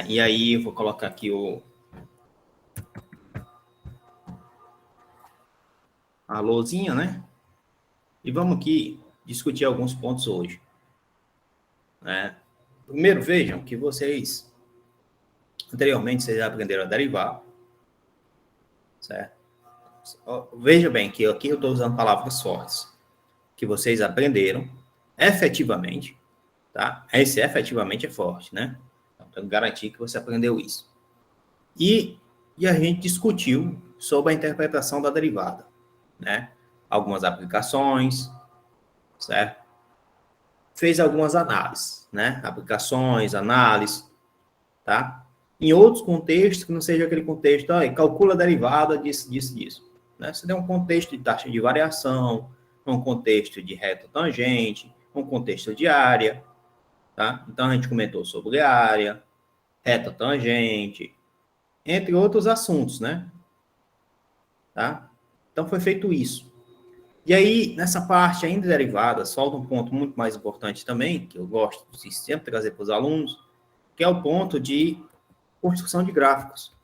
E aí eu vou colocar aqui a lousinha, né? E vamos aqui discutir alguns pontos hoje. Primeiro, vejam que anteriormente, vocês aprenderam a derivar, certo? Veja bem que aqui eu estou usando palavras fortes, que vocês aprenderam efetivamente, tá? Esse efetivamente é forte, né? Então, tenho que garantir que você aprendeu isso. E a gente discutiu sobre a interpretação da derivada, né? Algumas aplicações, certo? Fez algumas análises, né? Aplicações, análises, tá? Em outros contextos, que não seja aquele contexto, calcula a derivada disso, disso, disso. Né? Você tem um contexto de taxa de variação, um contexto de reta tangente, um contexto de área, tá? Então, a gente comentou sobre área, reta tangente, entre outros assuntos, né? Tá? Então, foi feito isso. E aí, nessa parte ainda derivadas, falta um ponto muito mais importante também, que eu gosto de sempre trazer para os alunos, que é o ponto de construção de gráficos.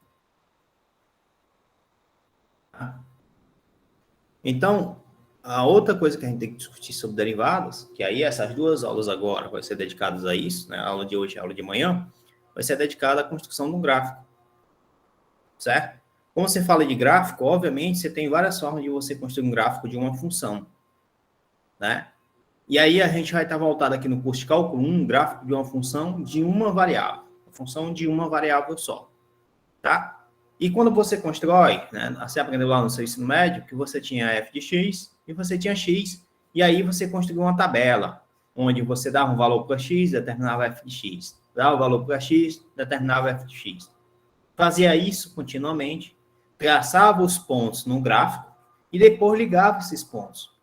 Então, a outra coisa que a gente tem que discutir sobre derivadas, que aí essas duas aulas agora vai ser dedicadas a isso, né? A aula de hoje e a aula de manhã, vai ser dedicada à construção de um gráfico, certo? Quando você fala de gráfico, obviamente, você tem várias formas de você construir um gráfico de uma função, né? E aí a gente vai estar voltado aqui no curso de cálculo 1, gráfico de uma função de uma variável, função de uma variável só, tá? E quando você constrói, né, você aprendeu lá no seu ensino médio que você tinha f de x e você tinha x, e aí você construiu uma tabela, onde você dava um valor para x, determinava f de x, dava o valor para x, determinava f de x. Fazia isso continuamente, traçava os pontos no gráfico e depois ligava esses pontos,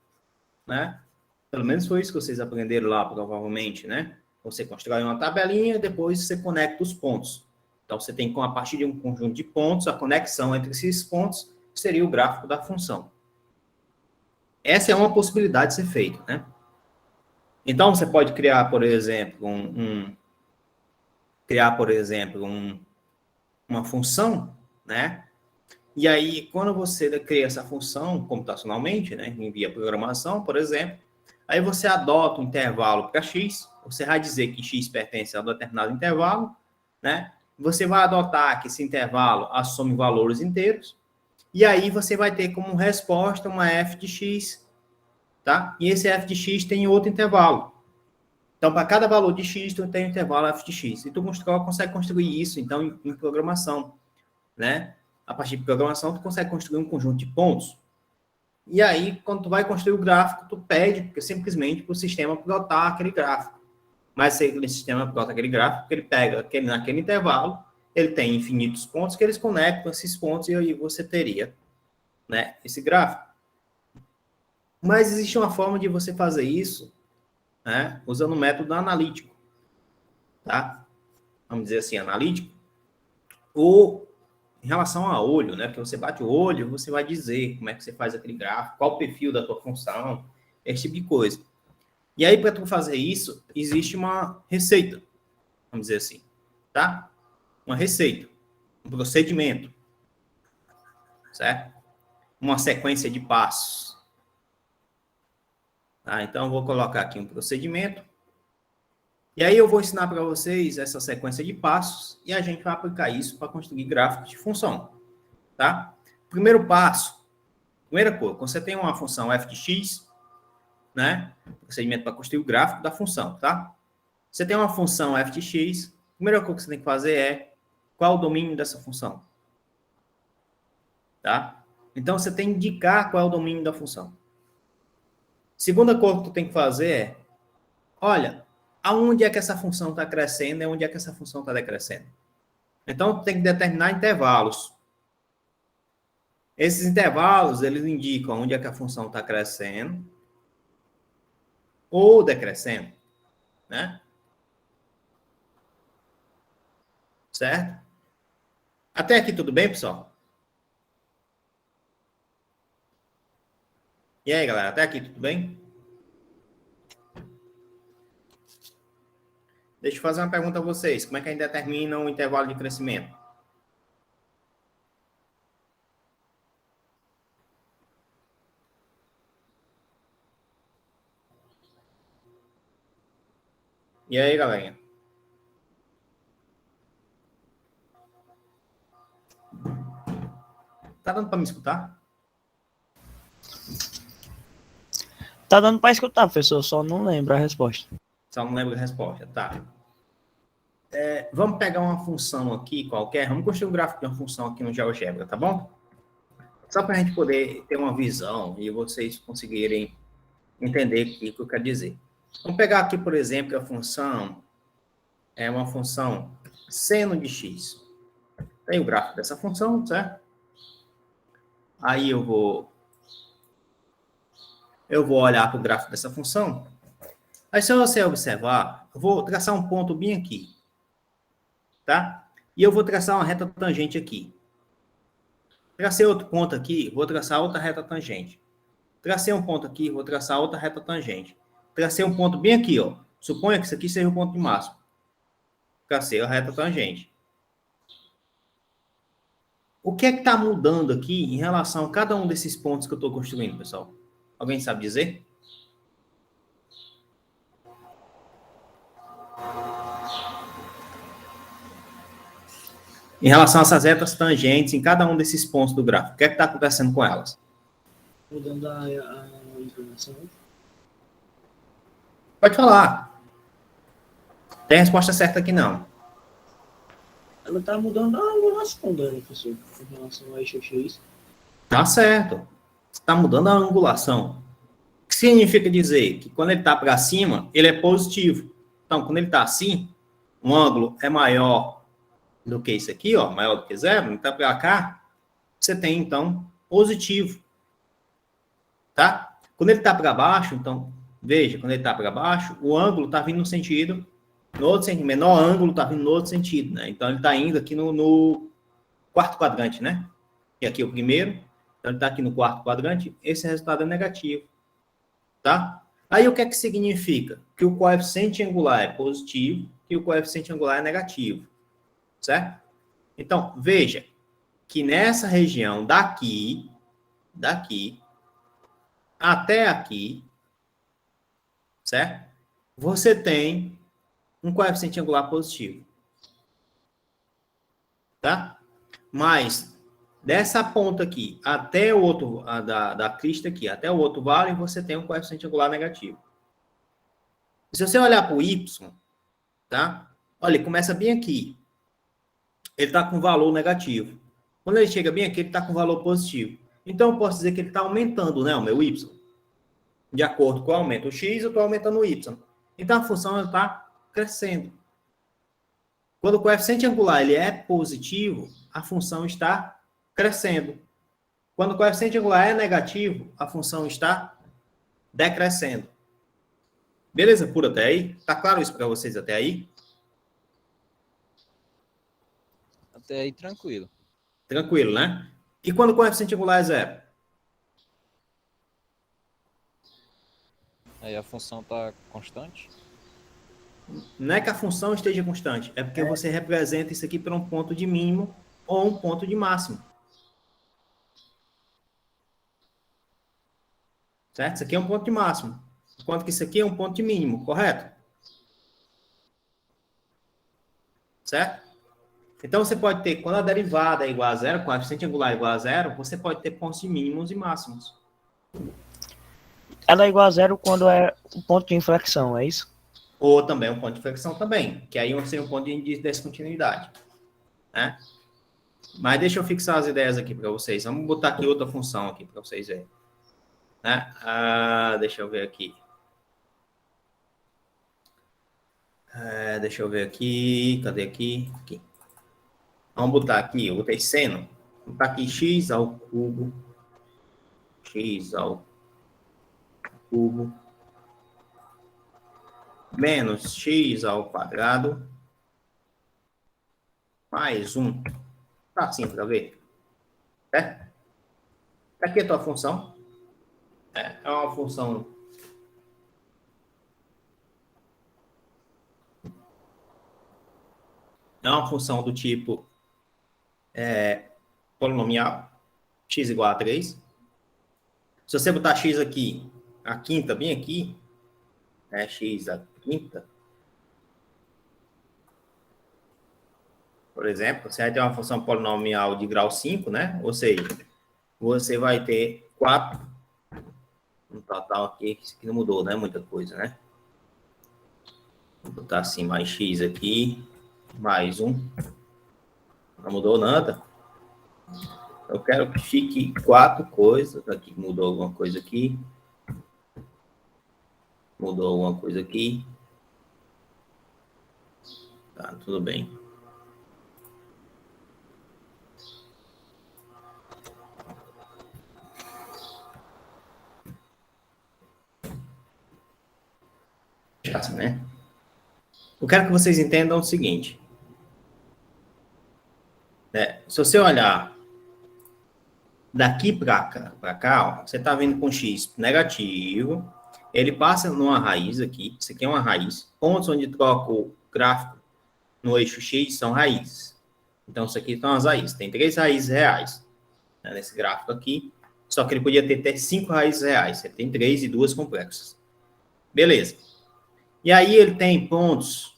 né? Pelo menos foi isso que vocês aprenderam lá, provavelmente, né? Você constrói uma tabelinha e depois você conecta os pontos. Então, você tem, a partir de um conjunto de pontos, a conexão entre esses pontos seria o gráfico da função. Essa é uma possibilidade de ser feita, né? Então, você pode criar, por exemplo, uma função, né? E aí, quando você cria essa função computacionalmente, né, envia programação, por exemplo, aí você adota um intervalo para x, você vai dizer que x pertence a um determinado intervalo, né? Você vai adotar que esse intervalo assume valores inteiros, e aí você vai ter como resposta uma f de x, tá? E esse f de x tem outro intervalo. Então, para cada valor de x, tu tem um intervalo f de x. E tu consegue construir isso, então, em programação, né? A partir de programação, tu consegue construir um conjunto de pontos. E aí, quando tu vai construir o gráfico, tu pede simplesmente para o sistema plotar aquele gráfico. Mas se o sistema plota aquele gráfico, ele pega naquele intervalo, ele tem infinitos pontos que eles conectam esses pontos e aí você teria, né, esse gráfico. Mas existe uma forma de você fazer isso, né, usando o método analítico, tá? Vamos dizer assim, analítico. Ou em relação a olho, né? Porque você bate o olho, você vai dizer como é que você faz aquele gráfico, qual o perfil da tua função, esse tipo de coisa. E aí, para tu fazer isso, existe uma receita, vamos dizer assim, tá? Uma receita, um procedimento, certo? Uma sequência de passos. Tá? Então, eu vou colocar aqui um procedimento. E aí, eu vou ensinar para vocês essa sequência de passos e a gente vai aplicar isso para construir gráficos de função, tá? Primeiro passo, primeira coisa, quando você tem uma função f de x, né? Procedimento para construir o gráfico da função, tá? Você tem uma função f de x, a primeira coisa que você tem que fazer é qual o domínio dessa função, tá? Então, você tem que indicar qual é o domínio da função. Segunda coisa que tu tem que fazer é, olha, aonde é que essa função está crescendo e onde é que essa função está decrescendo. Então, tu tem que determinar intervalos. Esses intervalos, eles indicam onde é que a função está crescendo ou decrescendo, né? Certo? Até aqui tudo bem, pessoal? E aí, galera, até aqui tudo bem? Deixa eu fazer uma pergunta a vocês. Como é que a gente determina o intervalo de crescimento? E aí, galerinha? Tá dando para me escutar? Tá dando para escutar, professor, só não lembro a resposta. Só não lembro a resposta. Tá. Vamos pegar uma função aqui qualquer. Vamos construir um gráfico de uma função aqui no GeoGebra, tá bom? Só para a gente poder ter uma visão e vocês conseguirem entender o que eu quero dizer. Vamos pegar aqui, por exemplo, que a função é uma função seno de x. Tem o gráfico dessa função, certo? Aí eu vou olhar para o gráfico dessa função. Aí, se você observar, eu vou traçar um ponto bem aqui, tá? E eu vou traçar uma reta tangente aqui. Tracei outro ponto aqui, vou traçar outra reta tangente. Tracei um ponto aqui, vou traçar outra reta tangente. Tracei um ponto bem aqui, ó. Suponha que isso aqui seja o ponto de máximo. Tracei a reta tangente. O que é que está mudando aqui em relação a cada um desses pontos que eu estou construindo, pessoal? Alguém sabe dizer? Em relação a essas retas tangentes em cada um desses pontos do gráfico, o que é que está acontecendo com elas? Mudando a informação. Pode falar. Tem resposta certa aqui, não. Ela tá mudando a angulação dela, professor, em relação ao eixo X. Tá certo. Está mudando a angulação. O que significa dizer? Que quando ele está para cima, ele é positivo. Então, quando ele está assim, um ângulo é maior do que isso aqui, ó, maior do que zero, então para cá, você tem, então, positivo. Tá? Quando ele está para baixo, então, veja, quando ele está para baixo, o ângulo está vindo no sentido, no outro sentido, menor ângulo está vindo no outro sentido, né? Então, ele está indo aqui no quarto quadrante, né? E aqui é o primeiro, então ele está aqui no quarto quadrante, esse resultado é negativo, tá? Aí, o que é que significa? Que o coeficiente angular é positivo e o coeficiente angular é negativo, certo? Então, veja que nessa região daqui até aqui, certo? Você tem um coeficiente angular positivo, tá? Mas dessa ponta aqui até o outro, da crista aqui, até o outro vale, você tem um coeficiente angular negativo. Se você olhar para o y, tá? Olha, ele começa bem aqui. Ele está com valor negativo. Quando ele chega bem aqui, ele está com valor positivo. Então, eu posso dizer que ele está aumentando, né, o meu y. De acordo com o aumento do x, eu estou aumentando o y. Então, a função está crescendo. Quando o coeficiente angular ele é positivo, a função está crescendo. Quando o coeficiente angular é negativo, a função está decrescendo. Beleza? Por até aí? Tá claro isso para vocês até aí? Até aí, tranquilo. Tranquilo, né? E quando o coeficiente angular é zero? Aí a função está constante. Não é que a função esteja constante, é porque você representa isso aqui por um ponto de mínimo ou um ponto de máximo. Certo? Isso aqui é um ponto de máximo. Enquanto que isso aqui é um ponto de mínimo, correto? Certo? Então, você pode ter, quando a derivada é igual a zero, o coeficiente angular é igual a zero, você pode ter pontos de mínimos e máximos. Ela é igual a zero quando é o ponto de inflexão, é isso? Ou também um ponto de flexão também, que aí seria um ponto de descontinuidade. Né? Mas deixa eu fixar as ideias aqui para vocês. Vamos botar aqui outra função aqui para vocês verem. Né? Deixa eu ver aqui. Deixa eu ver aqui. Cadê aqui? Aqui. Vamos botar aqui, eu botei seno. Vou botar aqui x ao cubo. X ao cubo. Menos x ao quadrado. Mais 1. Tá assim para ver. Certo? Aqui é a tua função. É uma função é uma função do tipo polinomial, x igual a 3. Se você botar x aqui, a quinta bem aqui, né, x a quinta, por exemplo, você vai ter uma função polinomial de grau 5, né? Ou seja, você vai ter 4 no total aqui, isso aqui não mudou, né? Muita coisa, né? Vou botar assim, mais x aqui, mais 1. Não mudou nada. Eu quero que fique 4 coisas. Aqui mudou alguma coisa aqui. Mudou alguma coisa aqui. Tá, tudo bem. Assim, né? Eu quero que vocês entendam o seguinte. Se você olhar daqui para cá, ó, você está vindo com x negativo, ele passa numa raiz aqui, isso aqui é uma raiz, pontos onde troca o gráfico no eixo x são raízes. Então, isso aqui são as raízes, tem 3 raízes reais, né, nesse gráfico aqui, só que ele podia ter 5 raízes reais, ele tem 3 e 2 complexas. Beleza. E aí ele tem pontos,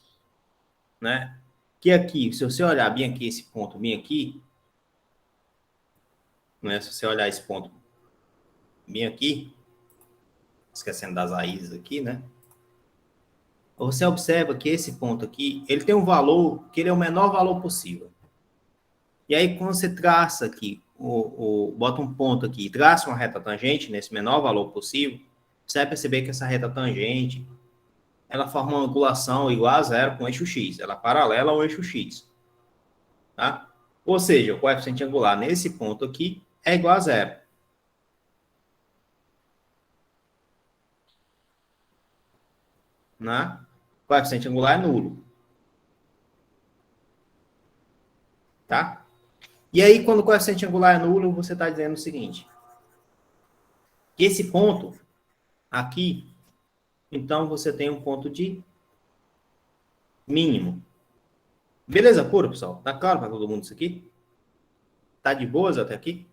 né, que aqui, se você olhar bem aqui, esse ponto bem aqui, né, se você olhar esse ponto bem aqui, esquecendo das raízes aqui, né? Você observa que esse ponto aqui, ele tem um valor, que ele é o menor valor possível. E aí, quando você traça aqui, bota um ponto aqui e traça uma reta tangente nesse menor valor possível, você vai perceber que essa reta tangente, ela forma uma angulação igual a zero com o eixo x. Ela é paralela ao eixo x. Tá? Ou seja, o coeficiente angular nesse ponto aqui é igual a zero. Né? O coeficiente angular é nulo. Tá? E aí, quando o coeficiente angular é nulo, você está dizendo o seguinte, que esse ponto aqui, então você tem um ponto de mínimo. Beleza pura, pessoal? Tá claro para todo mundo isso aqui? Tá de boas até aqui?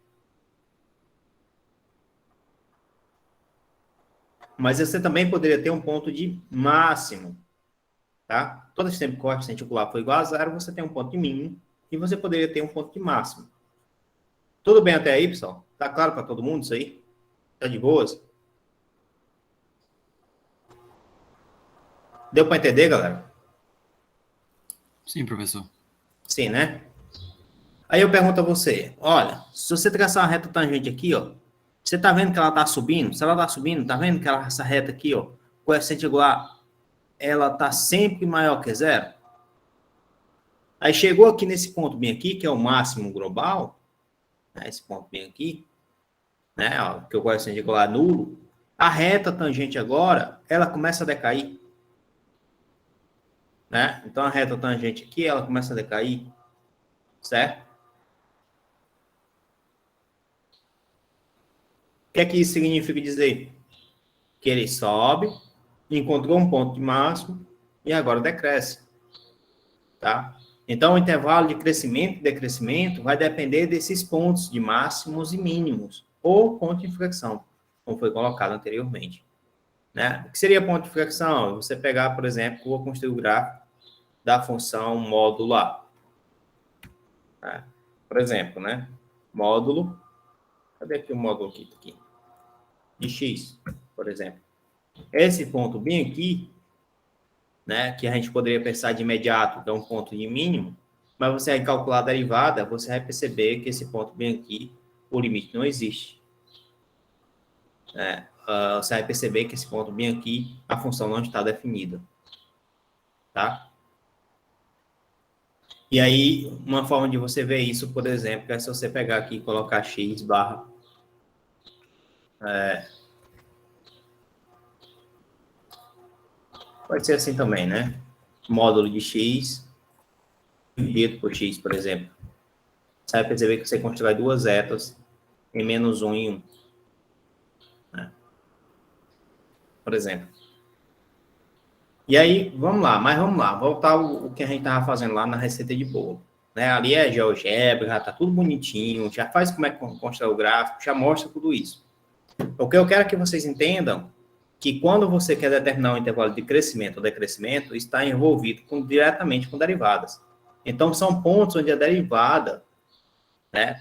Mas você também poderia ter um ponto de máximo, tá? Todo esse tempo que o coeficiente angular for igual a zero, você tem um ponto de mínimo e você poderia ter um ponto de máximo. Tudo bem até aí, pessoal? Tá claro para todo mundo isso aí? Tá de boas? Deu para entender, galera? Sim, professor. Sim, né? Aí eu pergunto a você, olha, se você traçar uma reta tangente aqui, ó, você tá vendo que ela tá subindo? Se ela tá subindo, tá vendo que essa reta aqui, ó, coeficiente igual, ela tá sempre maior que zero? Aí chegou aqui nesse ponto bem aqui, que é o máximo global, né, esse ponto bem aqui, né, ó, que o coeficiente igual é nulo, a reta tangente agora, ela começa a decair. Né? Então a reta tangente aqui, ela começa a decair, certo? O que é que isso significa dizer? Que ele sobe, encontrou um ponto de máximo e agora decresce, tá? Então o intervalo de crescimento e decrescimento vai depender desses pontos de máximos e mínimos, ou ponto de inflexão, como foi colocado anteriormente. Né? O que seria ponto de inflexão? Você pegar, por exemplo, vou construir o gráfico da função módulo A. Tá? Por exemplo, né? Módulo, cadê aqui o módulo aqui? De x, por exemplo. Esse ponto bem aqui, né, que a gente poderia pensar de imediato, que é um ponto de mínimo, mas você vai calcular a derivada, você vai perceber que esse ponto bem aqui, o limite não existe. Você vai perceber que esse ponto bem aqui, a função não está definida. Tá? E aí, uma forma de você ver isso, por exemplo, é se você pegar aqui e colocar x barra pode ser assim também, né? Módulo de x dividido por x, por exemplo. Você vai perceber que você constrói duas retas em menos 1 e 1. Né? Por exemplo. E aí, vamos lá, voltar o que a gente estava fazendo lá na receita de bolo. Né? Ali é GeoGebra, já está tudo bonitinho, já faz como é que constrói o gráfico, já mostra tudo isso. O que eu quero que vocês entendam que quando você quer determinar um intervalo de crescimento ou decrescimento, está envolvido diretamente com derivadas. Então, são pontos onde a derivada, né,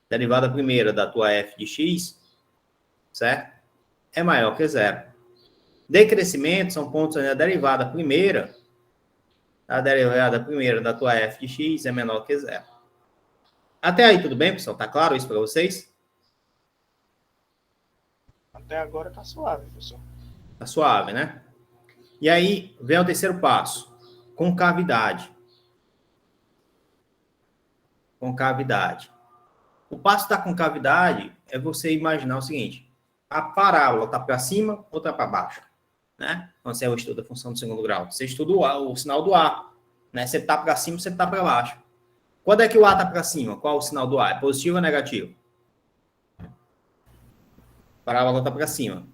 derivada primeira da tua f de x, certo? É maior que zero. Decrescimento são pontos onde a derivada primeira da tua f de x é menor que zero. Até aí, tudo bem, pessoal? Tá claro isso para vocês? Até agora tá suave, professor. Tá suave, né? E aí, vem o terceiro passo. Concavidade. Concavidade. O passo da concavidade é você imaginar o seguinte. A parábola está para cima ou está para baixo? Né? Quando você estuda a função do segundo grau. Você estuda o sinal do A. Né? Você está para cima, você está para baixo. Quando é que o A está para cima? Qual é o sinal do A? É positivo ou negativo? Parábola está para cima.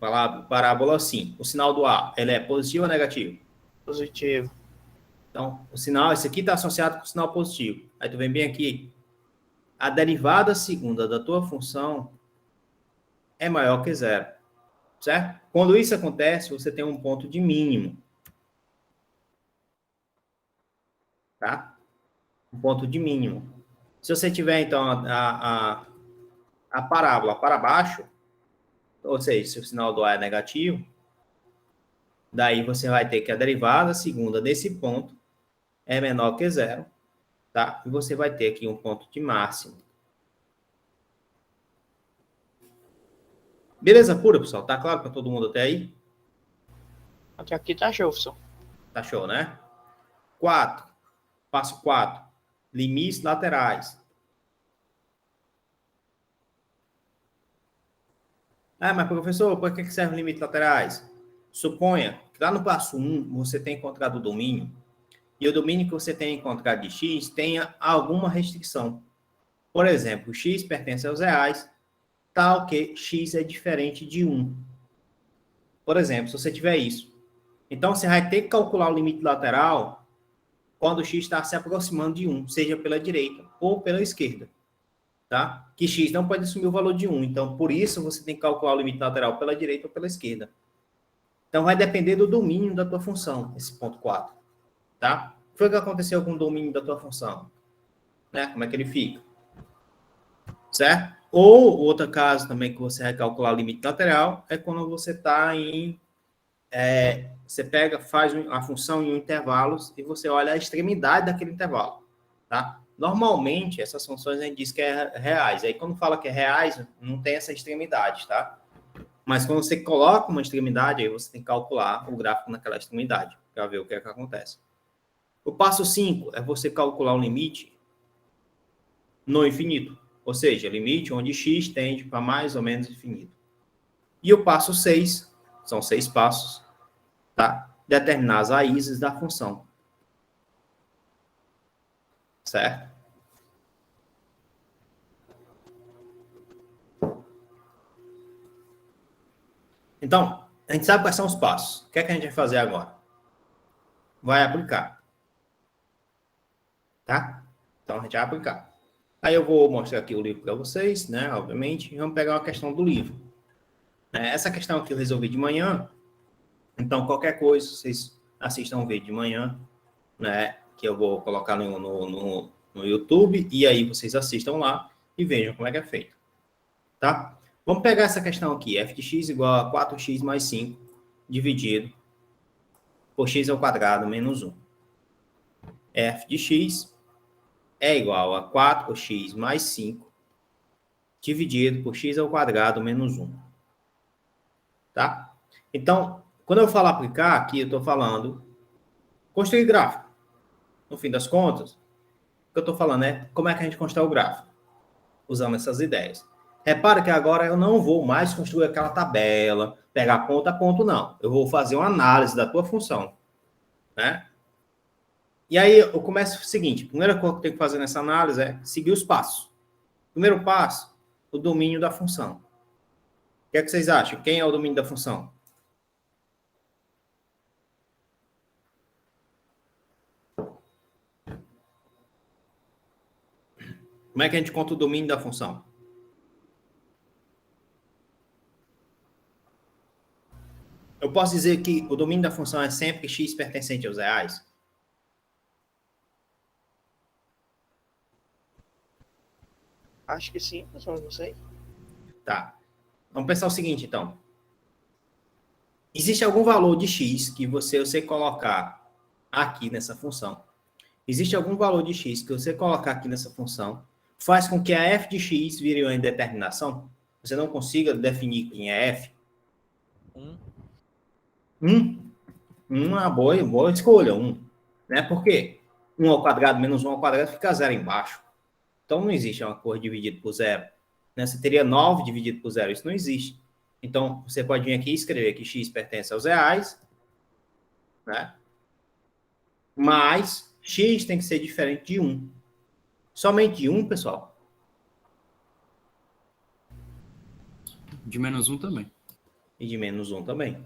Parábola sim. O sinal do A, ele é positivo ou negativo? Positivo. Então, o sinal, esse aqui está associado com o sinal positivo. Aí tu vem bem aqui. A derivada segunda da tua função é maior que zero. Certo? Quando isso acontece, você tem um ponto de mínimo. Tá? Um ponto de mínimo. Se você tiver, então, a parábola para baixo, ou seja, se o sinal do A é negativo, daí você vai ter que a derivada segunda desse ponto é menor que zero, tá? E você vai ter aqui um ponto de máximo. Beleza pura, pessoal? Tá claro para todo mundo até aí? Até aqui tá show, professor. Tá show, né? 4. Passo 4. Limites laterais. Ah, mas professor, para que servem limites laterais? Suponha que lá no passo 1 você tem encontrado o domínio, e o domínio que você tem encontrado de x tenha alguma restrição. Por exemplo, x pertence aos reais, tal que x é diferente de 1. Por exemplo, se você tiver isso. Então, você vai ter que calcular o limite lateral quando o x está se aproximando de 1, seja pela direita ou pela esquerda. Tá? Que x não pode assumir o valor de 1. Então, por isso, você tem que calcular o limite lateral pela direita ou pela esquerda. Então, vai depender do domínio da tua função, esse ponto 4. Tá? O que foi que aconteceu com o domínio da tua função? Né? Como é que ele fica? Certo? Ou, outro caso também que você vai calcular o limite lateral, é quando você está em... você faz a função em intervalos e você olha a extremidade daquele intervalo. Tá? Normalmente, essas funções a gente diz que é reais. Aí, quando fala que é reais, não tem essa extremidade, tá? Mas quando você coloca uma extremidade, aí você tem que calcular o gráfico naquela extremidade, para ver o que é que acontece. O passo 5 é você calcular o limite no infinito. Ou seja, limite onde x tende para mais ou menos infinito. E o passo 6, são 6 passos, tá? Determinar as raízes da função. Certo? Então, a gente sabe quais são os passos. O que é que a gente vai fazer agora? Vai aplicar. Tá? Então, a gente vai aplicar. Aí eu vou mostrar aqui o livro para vocês, né? Obviamente. E vamos pegar uma questão do livro. Essa questão aqui eu resolvi de manhã. Então, qualquer coisa, vocês assistam o vídeo de manhã, né? Que eu vou colocar no YouTube. E aí vocês assistam lá e vejam como é que é feito. Tá? Vamos pegar essa questão aqui. F de x igual a 4x mais 5 dividido por x ao quadrado menos 1. F de x é igual a 4x mais 5 dividido por x ao quadrado menos 1. Tá? Então, quando eu falo aplicar, aqui eu estou falando construir gráfico. No fim das contas, o que eu estou falando é como é que a gente constrói o gráfico. Usando essas ideias. Repara que agora eu não vou mais construir aquela tabela, pegar ponto a ponto, não. Eu vou fazer uma análise da tua função. Né? E aí eu começo o seguinte, a primeira coisa que eu tenho que fazer nessa análise é seguir os passos. Primeiro passo, o domínio da função. O que é que vocês acham? Quem é o domínio da função? Como é que a gente conta o domínio da função? Eu posso dizer que o domínio da função é sempre x pertencente aos reais? Acho que sim, pessoal, não sei. Tá. Vamos pensar o seguinte, então. Existe algum valor de x que você colocar aqui nessa função. Existe algum valor de x que você colocar aqui nessa função faz com que a f de x vire uma indeterminação? Você não consiga definir quem é f? Uma boa escolha, 1. Né? Por quê? 1 ao quadrado menos 1 ao quadrado fica 0 embaixo. Então não existe uma cor dividida por 0. Né? Você teria 9 dividido por 0. Isso não existe. Então, você pode vir aqui e escrever que x pertence aos reais, né? Mas x tem que ser diferente de 1. Somente de 1, pessoal? De menos 1 também. E de menos 1 também.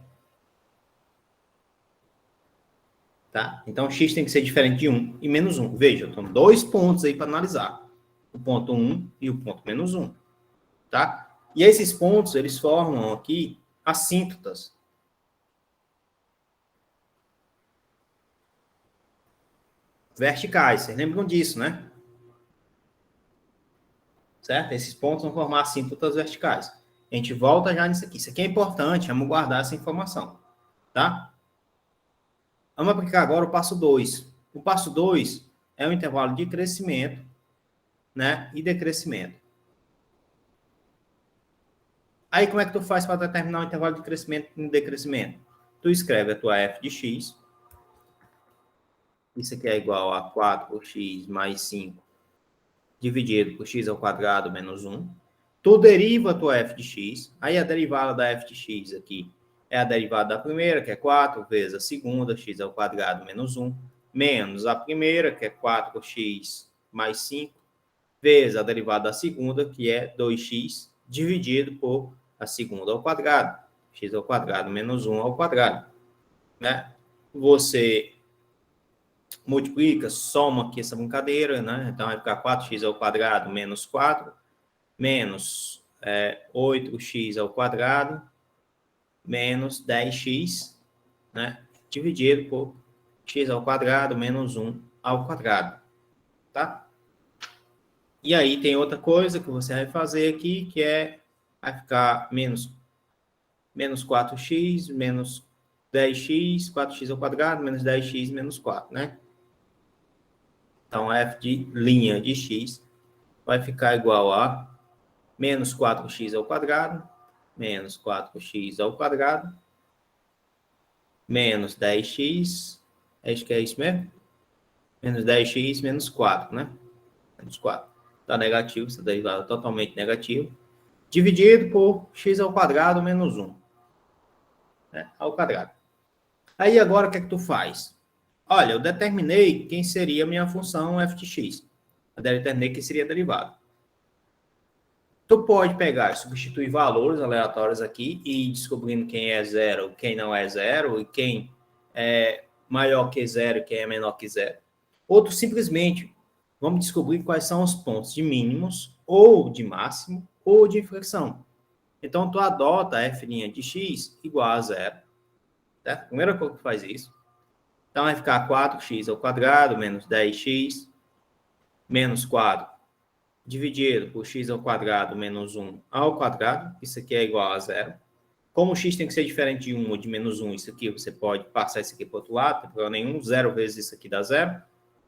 Tá? Então, x tem que ser diferente de 1 e menos 1. Veja, eu tenho 2 pontos aí para analisar. O ponto 1 e o ponto menos 1. Tá? E esses pontos, eles formam aqui assíntotas. Verticais. Vocês lembram disso, né? Certo? Esses pontos vão formar assíntotas verticais. A gente volta já nisso aqui. Isso aqui é importante, vamos guardar essa informação. Tá? Vamos aplicar agora o passo 2. O passo 2 é o intervalo de crescimento, né, e decrescimento. Aí, como é que tu faz para determinar o intervalo de crescimento e decrescimento? Tu escreve a tua f de x. Isso aqui é igual a 4 por x mais 5 dividido por x ao quadrado menos 1. Tu deriva a tua f de x. Aí, a derivada da f de x aqui é a derivada da primeira, que é 4, vezes a segunda, x ao quadrado menos 1, menos a primeira, que é 4 por x mais 5, vezes a derivada da segunda, que é 2x, dividido por a segunda ao quadrado, x ao quadrado menos 1 ao quadrado. Né? Você multiplica, soma aqui essa brincadeira, né? Então vai ficar 4x ao quadrado menos 4, menos 8x ao quadrado, menos 10x, né? Dividido por x ao quadrado menos 1 ao quadrado. Tá? E aí tem outra coisa que você vai fazer aqui, que vai ficar menos 4x, menos 10x, 4x ao quadrado, menos 10x, menos 4, né? Então, f de linha de x vai ficar igual a menos 4x ao quadrado, menos 4x ao quadrado, menos 10x, acho que é isso mesmo? Menos 10x, menos 4, né? Menos 4. Está negativo, essa derivada é totalmente negativa. Dividido por x ao quadrado menos 1. Né? Ao quadrado. Aí agora o que é que tu faz? Olha, eu determinei quem seria a minha função f de x. Eu determinei quem seria a derivada. Tu pode pegar e substituir valores aleatórios aqui e ir descobrindo quem é zero, quem não é zero, e quem é maior que zero, quem é menor que zero. Outro simplesmente, vamos descobrir quais são os pontos de mínimos, ou de máximo, ou de inflexão. Então, tu adota f' de x igual a zero. Certo? Primeira coisa que faz isso. Então, vai ficar 4x ao quadrado menos 10x menos 4 dividido por x ao quadrado menos 1 ao quadrado. Isso aqui é igual a zero. Como o x tem que ser diferente de 1 ou de menos 1, isso aqui você pode passar isso aqui para o outro lado, não tem problema nenhum. 0 vezes isso aqui dá zero.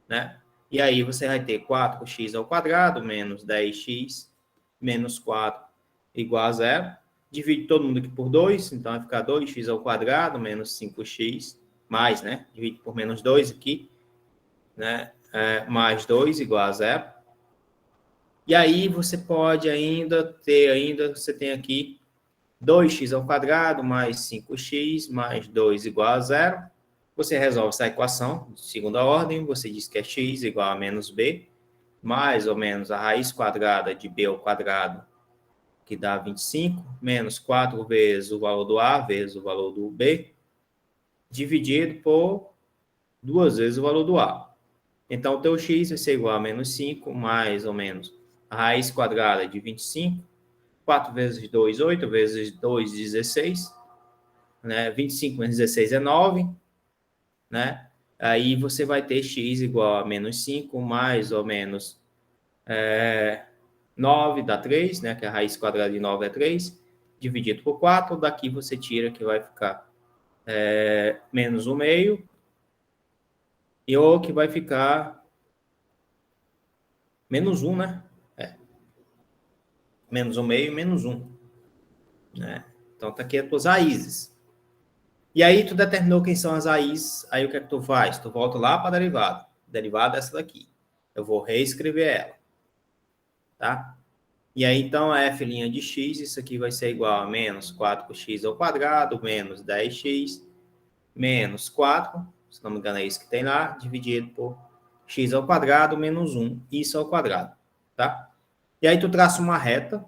Né? E aí você vai ter 4x ao quadrado menos 10x menos 4 igual a zero. Divide todo mundo aqui por 2, então vai ficar 2x ao quadrado menos 5x, mais, né? Divide por menos 2 aqui, né? Mais 2 igual a zero. E aí você pode você tem aqui 2x ao quadrado mais 5x mais 2 igual a zero. Você resolve essa equação de segunda ordem, você diz que é x igual a menos b, mais ou menos a raiz quadrada de b ao quadrado, que dá 25, menos 4 vezes o valor do A, vezes o valor do B, dividido por 2 vezes o valor do A. Então, o teu x vai ser igual a menos 5, mais ou menos A raiz quadrada de 25. 4 vezes 2, 8. Vezes 2, 16. Né? 25 menos 16 é 9. Né? Aí você vai ter x igual a menos 5, mais ou menos 9 dá 3, né? Que a raiz quadrada de 9 é 3. Dividido por 4. Daqui você tira que vai ficar menos 1 meio. E o que vai ficar menos 1, né? Menos 1 meio e menos 1. Né? Então, tá aqui as tuas raízes. E aí, tu determinou quem são as raízes. Aí, o que é que tu faz? Tu volta lá para a derivada. Derivada é essa daqui. Eu vou reescrever ela. Tá? E aí, então, a f' de x, isso aqui vai ser igual a menos 4x ao quadrado, menos 10x, menos 4, se não me engano é isso que tem lá, dividido por x ao quadrado, menos 1, isso ao quadrado. Tá? E aí, tu traça uma reta.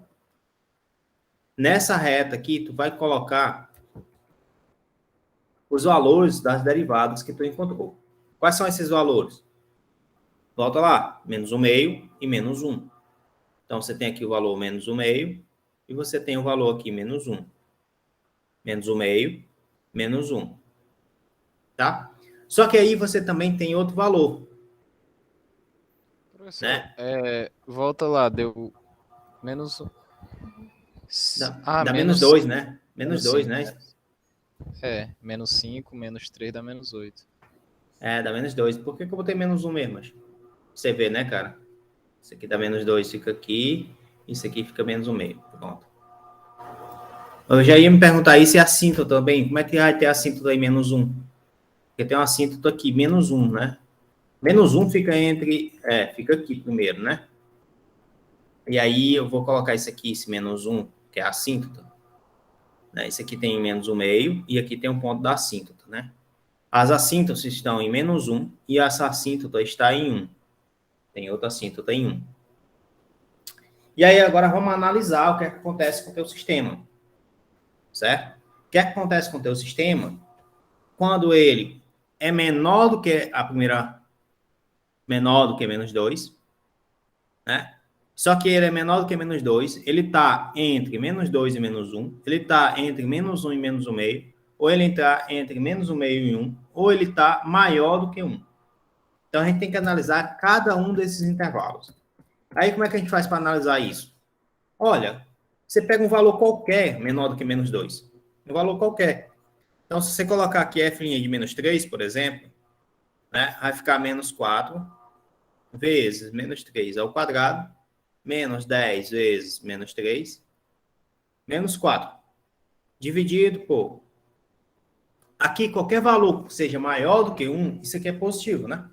Nessa reta aqui, tu vai colocar os valores das derivadas que tu encontrou. Quais são esses valores? Volta lá, menos 1 meio e menos 1. Então, você tem aqui o valor menos 1 meio e você tem o valor aqui menos 1. Menos 1 meio, menos 1. Tá? Só que aí você também tem outro valor. Professor, Né? volta lá, deu menos... Dá menos 2, né? Menos 2, né? Menos 5, menos 3 dá menos 8. Dá menos 2. Por que eu botei menos 1 mesmo? Você vê, né, cara? Isso aqui dá menos 2, fica aqui. Isso aqui fica menos 1 meio. Pronto. Eu já ia me perguntar isso e assíntota também. Como é que vai ter assíntota aí menos 1? Porque tem uma assíntota aqui, menos 1, né? Menos 1 fica entre... fica aqui primeiro, né? E aí eu vou colocar isso aqui, esse menos 1, que é a assíntota. Né? Esse aqui tem menos 1 meio e aqui tem um ponto da assíntota, né? As assíntotas estão em menos 1 e essa assíntota está em 1. Tem outra assíntota em 1. E aí agora vamos analisar o que é que acontece com o teu sistema. Certo? O que é que acontece com o teu sistema quando ele é menor do que a primeira, menor do que menos 2, né? Só que ele é menor do que menos 2, ele está entre menos 2 e menos 1, ele está entre menos 1 e menos 1 meio, ou ele está entre menos 1 meio e 1, ou ele está maior do que 1. Então, a gente tem que analisar cada um desses intervalos. Aí, como é que a gente faz para analisar isso? Olha, você pega um valor qualquer menor do que menos 2. Um valor qualquer. Então, se você colocar aqui f' de menos 3, por exemplo, né, vai ficar menos 4 vezes menos 3 ao quadrado, menos 10 vezes menos 3, menos 4. Dividido por... Aqui, qualquer valor que seja maior do que 1, isso aqui é positivo, né?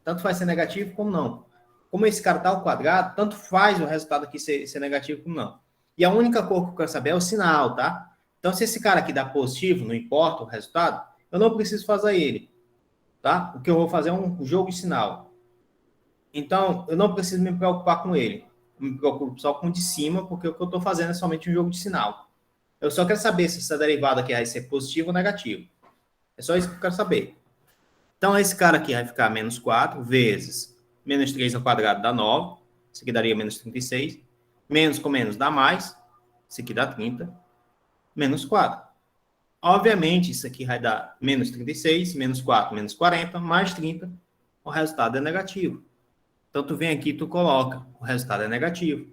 Tanto faz ser negativo como não. Como esse cara está ao quadrado, tanto faz o resultado aqui ser negativo como não. E a única cor que eu quero saber é o sinal, tá? Então, se esse cara aqui dá positivo, não importa o resultado, eu não preciso fazer ele, tá? O que eu vou fazer é um jogo de sinal. Então, eu não preciso me preocupar com ele. Eu me preocupo só com o de cima, porque o que eu estou fazendo é somente um jogo de sinal. Eu só quero saber se essa derivada aqui vai ser positivo ou negativo. É só isso que eu quero saber. Então, esse cara aqui vai ficar menos 4 vezes menos 3 ao quadrado dá 9. Isso aqui daria menos 36. Menos com menos dá mais. Isso aqui dá 30. Menos 4. Obviamente, isso aqui vai dar menos 36, menos 4, menos 40, mais 30. O resultado é negativo. Então, tu vem aqui e tu coloca. O resultado é negativo.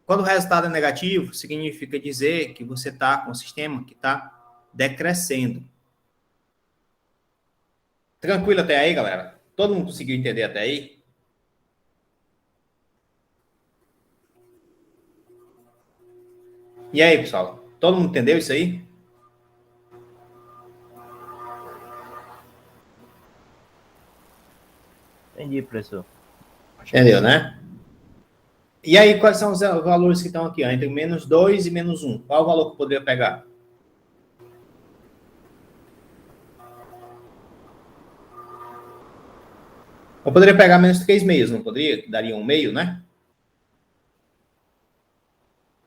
Quando o resultado é negativo, significa dizer que você está com um sistema que está decrescendo. Tranquilo até aí, galera? Todo mundo conseguiu entender até aí? E aí, pessoal? Todo mundo entendeu isso aí? Entendi, professor. Entendeu, né? E aí, quais são os valores que estão aqui? Ó, entre menos 2 e menos 1. Qual o valor que eu poderia pegar? Eu poderia pegar menos 3 meios, não poderia? Que daria 1 meio, né?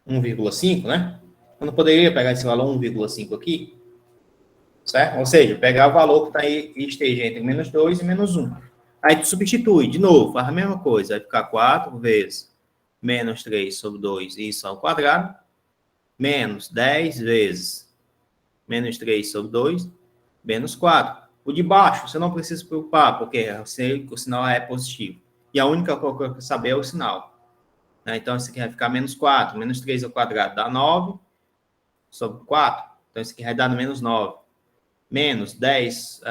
1,5, né? Eu não poderia pegar esse valor 1,5 aqui? Certo? Ou seja, pegar o valor que está aí e esteja entre menos 2 e menos 1. Aí tu substitui, de novo, faz a mesma coisa. Vai ficar 4 vezes menos 3 sobre 2, isso ao quadrado, menos 10 vezes menos 3 sobre 2, menos 4. O de baixo, você não precisa se preocupar, porque o sinal é positivo. E a única coisa que eu quero saber é o sinal. Né? Então, isso aqui vai ficar menos 4. Menos 3 ao quadrado dá 9 sobre 4. Então, isso aqui vai dar menos 9. Menos 10,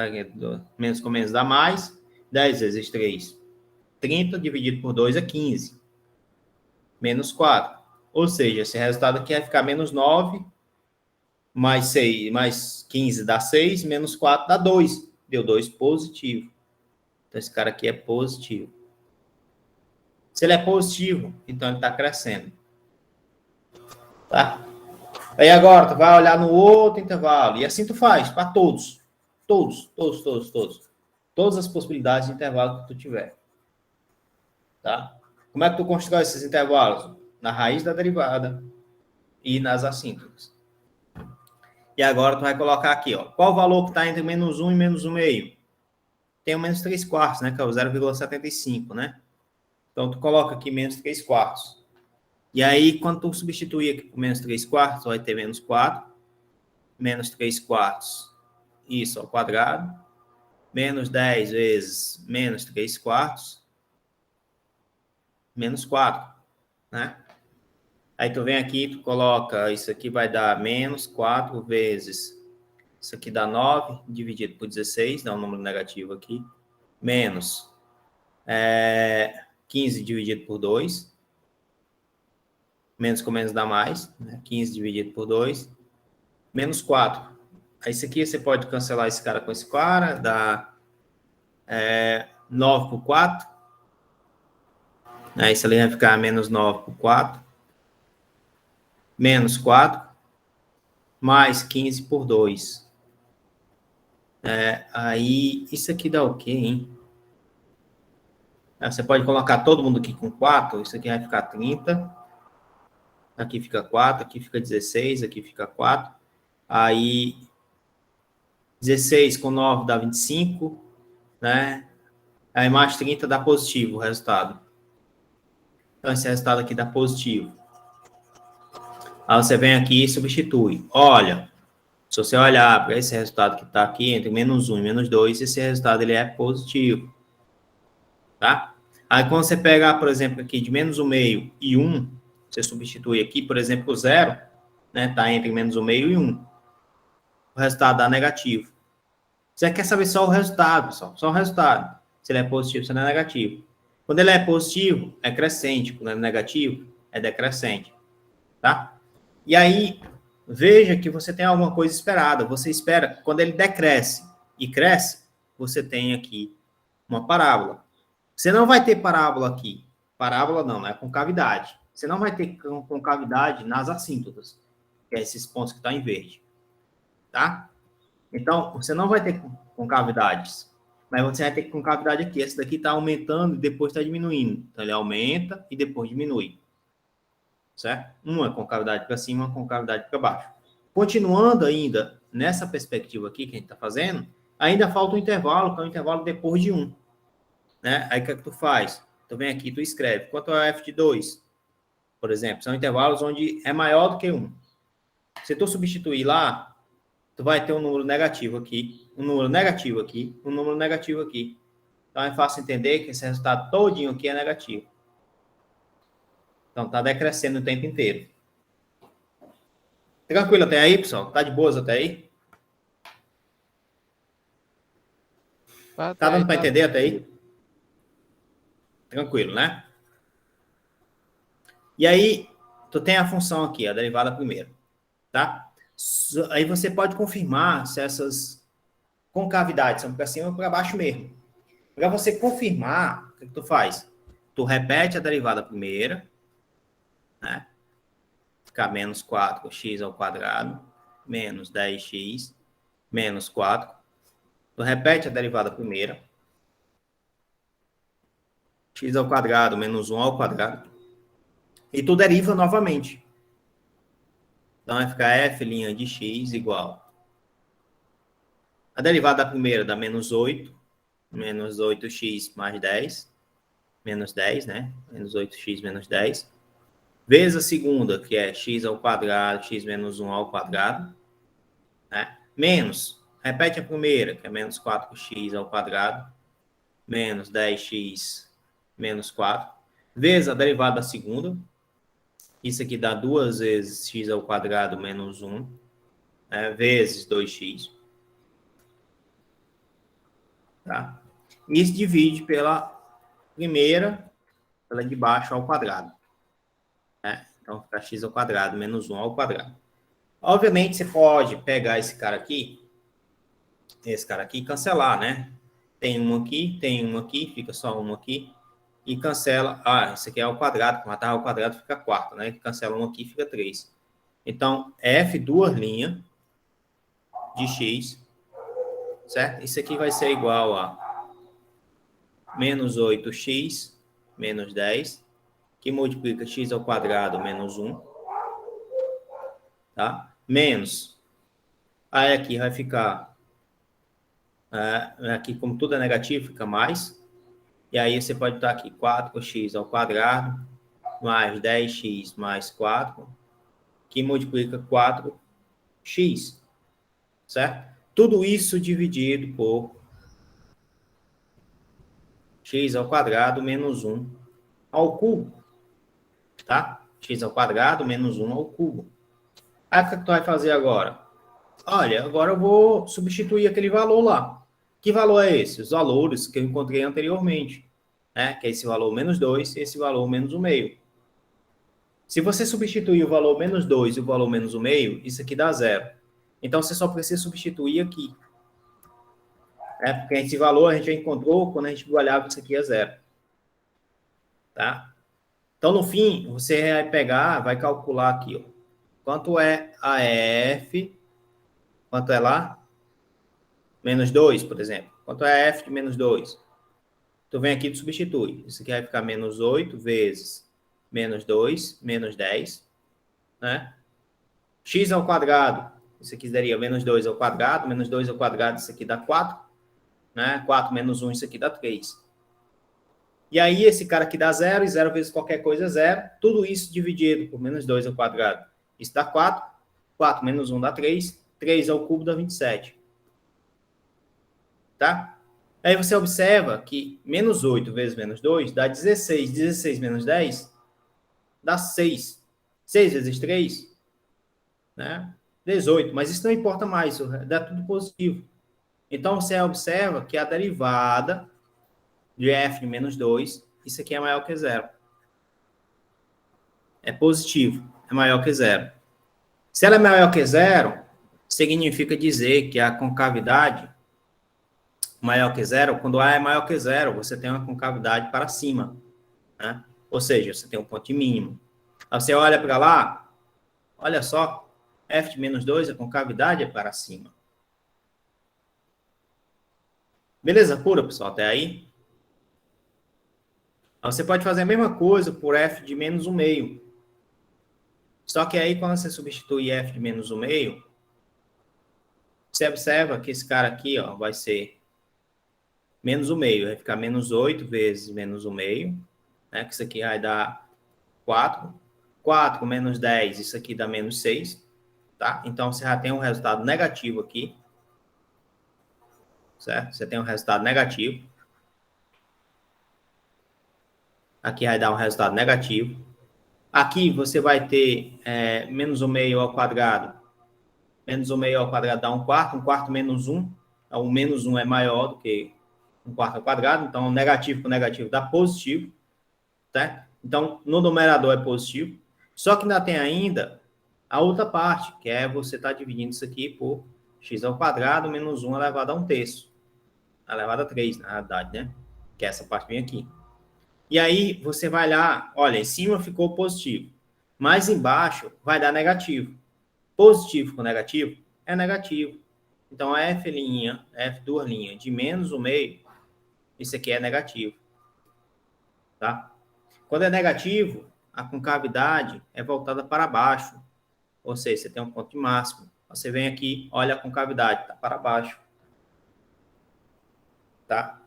menos com menos dá mais. 10 vezes 3, 30, dividido por 2 é 15. Menos 4. Ou seja, esse resultado aqui vai ficar menos 9, mais 6, mais 15 dá 6, menos 4 dá 2. Deu 2 positivo. Então, esse cara aqui é positivo. Se ele é positivo, então ele está crescendo. Tá? Aí agora, tu vai olhar no outro intervalo. E assim tu faz, para todos. Todos. Todas as possibilidades de intervalo que tu tiver. Tá? Como é que tu constrói esses intervalos? Na raiz da derivada e nas assíntotas. E agora tu vai colocar aqui, ó. Qual o valor que está entre menos 1 e menos 1,5? Tem o menos 3 quartos, né? Que é o 0,75, né? Então, tu coloca aqui menos 3 quartos. E aí, quando tu substituir aqui por menos 3 quartos, vai ter menos 4. Menos 3 quartos, isso ao quadrado. Menos 10 vezes menos 3 quartos. Menos 4, né? Aí tu vem aqui, tu coloca, isso aqui vai dar menos 4 vezes, isso aqui dá 9, dividido por 16, dá um número negativo aqui, menos 15 dividido por 2, menos com menos dá mais, né? 15 dividido por 2, menos 4. Aí isso aqui você pode cancelar esse cara com esse cara, dá 9 por 4, aí isso ali vai ficar menos 9 por 4, menos 4, mais 15 por 2. Aí, isso aqui dá o quê, hein? Você pode colocar todo mundo aqui com 4, isso aqui vai ficar 30. Aqui fica 4, aqui fica 16, aqui fica 4. Aí, 16 com 9 dá 25, né? Aí, mais 30 dá positivo o resultado. Então, esse resultado aqui dá positivo. Aí, você vem aqui e substitui. Olha, se você olhar para esse resultado que está aqui, entre menos 1 e menos 2, esse resultado ele é positivo. Tá? Aí, quando você pegar, por exemplo, aqui de menos 1,5 e 1, você substitui aqui, por exemplo, o 0, né? Está entre menos 1,5 e 1. O resultado dá negativo. Você quer saber só o resultado, pessoal. Só o resultado. Se ele é positivo, se ele é negativo. Quando ele é positivo, é crescente. Quando ele é negativo, é decrescente. Tá? E aí, veja que você tem alguma coisa esperada. Você espera, quando ele decresce e cresce, você tem aqui uma parábola. Você não vai ter parábola aqui. Parábola não, é concavidade. Você não vai ter concavidade nas assíntotas, que é esses pontos que estão em verde. Tá? Então, você não vai ter concavidades. Mas você vai ter concavidade aqui. Essa daqui está aumentando e depois está diminuindo. Então, ele aumenta e depois diminui. Certo? Uma concavidade para cima, uma concavidade para baixo. Continuando ainda nessa perspectiva aqui que a gente está fazendo, ainda falta um intervalo, que é um intervalo depois de 1. Né? Aí o que é que tu faz? Tu vem aqui, tu escreve. Quanto é o f de 2? Por exemplo, são intervalos onde é maior do que 1. Se tu substituir lá, tu vai ter um número negativo aqui, um número negativo aqui, um número negativo aqui. Então é fácil entender que esse resultado todinho aqui é negativo. Então tá decrescendo o tempo inteiro. Tranquilo até aí, pessoal? Tá de boas até aí? Tá dando para entender até aí? Tranquilo, né? E aí, tu tem a função aqui, a derivada primeira, tá? Aí você pode confirmar se essas concavidades são para cima ou para baixo mesmo. Para você confirmar, o que tu faz? Tu repete a derivada primeira, né? Ficar menos 4x ao quadrado, menos 10x, menos 4. Tu repete a derivada primeira. X ao quadrado menos 1 ao quadrado. E tu deriva novamente. Então, vai ficar f' de x igual. A derivada da primeira dá menos 8. Menos 8x mais 10. Menos 10, né? Menos 8x menos 10. vezes a segunda, que é x ao quadrado, x menos 1 ao quadrado, né? Menos, repete a primeira, que é menos 4x ao quadrado, menos 10x menos 4, vezes a derivada da segunda, isso aqui dá 2 vezes x ao quadrado menos 1, né? Vezes 2x, tá? Isso divide pela primeira, pela de baixo ao quadrado, né? Então, fica x ao quadrado menos 1 ao quadrado. Obviamente, você pode pegar esse cara aqui, e cancelar, né? Tem um aqui, fica só um aqui, e cancela. Ah, esse aqui é ao quadrado, matar ao quadrado fica 4, né? Cancela um aqui, fica 3. Então, f duas linhas de x, certo? Isso aqui vai ser igual a menos 8x menos 10, que multiplica x ao quadrado menos 1, tá? Menos. Aí aqui vai ficar, aqui como tudo é negativo, fica mais. E aí você pode estar aqui 4x ao quadrado mais 10x mais 4, que multiplica 4x, certo? Tudo isso dividido por x ao quadrado menos 1 ao cubo, tá? X ao quadrado menos 1 ao cubo. Aí o que tu vai fazer agora? Olha, agora eu vou substituir aquele valor lá. Que valor é esse? Os valores que eu encontrei anteriormente, né? Que é esse valor menos 2 e esse valor menos 1/2. Se você substituir o valor menos 2 e o valor menos 1/2, isso aqui dá 0. Então, você só precisa substituir aqui. Porque esse valor a gente já encontrou quando a gente olhava isso aqui a 0. Tá? Então, no fim, você vai pegar, vai calcular aqui, ó. Quanto é a F? Quanto é lá? Menos 2, por exemplo. Quanto é a F de menos 2? Tu vem aqui e substitui. Isso aqui vai ficar menos 8 vezes menos 2, menos 10, né? X ao quadrado, isso aqui daria menos 2 ao quadrado, menos 2 ao quadrado, isso aqui dá 4, né? 4 menos 1, isso aqui dá 3. E aí, esse cara aqui dá 0, e 0 vezes qualquer coisa é 0. Tudo isso dividido por menos 2 ao quadrado, isso dá 4. 4 menos 1 dá 3. 3 ao cubo dá 27. Tá? Aí você observa que menos 8 vezes menos 2 dá 16. 16 menos 10 dá 6. 6 vezes 3, né? 18. Mas isso não importa mais, isso dá tudo positivo. Então, você observa que a derivada de f de menos 2, isso aqui é maior que 0. É positivo, é maior que 0. Se ela é maior que 0, significa dizer que a concavidade maior que 0, quando A é maior que 0, você tem uma concavidade para cima, né? Ou seja, você tem um ponto mínimo. Aí você olha para lá, olha só, f de menos 2, a concavidade é para cima. Beleza pura, pessoal, até aí? Aí você pode fazer a mesma coisa por f de menos 1/2. Só que aí, quando você substitui f de menos 1/2, você observa que esse cara aqui, ó, vai ser menos 1/2, vai ficar menos 8 vezes menos 1/2, né? Que isso aqui vai dar 4. 4 menos 10, isso aqui dá menos 6, tá? Então, você já tem um resultado negativo aqui, certo? Você tem um resultado negativo. Aqui vai dar um resultado negativo. Aqui você vai ter menos 1/2 ao quadrado. Menos 1/2 ao quadrado dá 1/4. 1/4 menos 1. O menos 1 é maior do que 1/4 ao quadrado. Então, negativo com negativo dá positivo. Tá? Então, no numerador é positivo. Só que ainda tem ainda a outra parte, que é você estar dividindo isso aqui por x ao quadrado menos 1 elevado a 1/3. Elevado a 3, na realidade, né? Que é essa parte bem aqui. E aí, você vai lá, olha, em cima ficou positivo. Mas embaixo vai dar negativo. Positivo com negativo é negativo. Então, f duas linhas de menos 1/2, isso aqui é negativo. Tá? Quando é negativo, a concavidade é voltada para baixo. Ou seja, você tem um ponto máximo. Você vem aqui, olha a concavidade, está para baixo. Tá?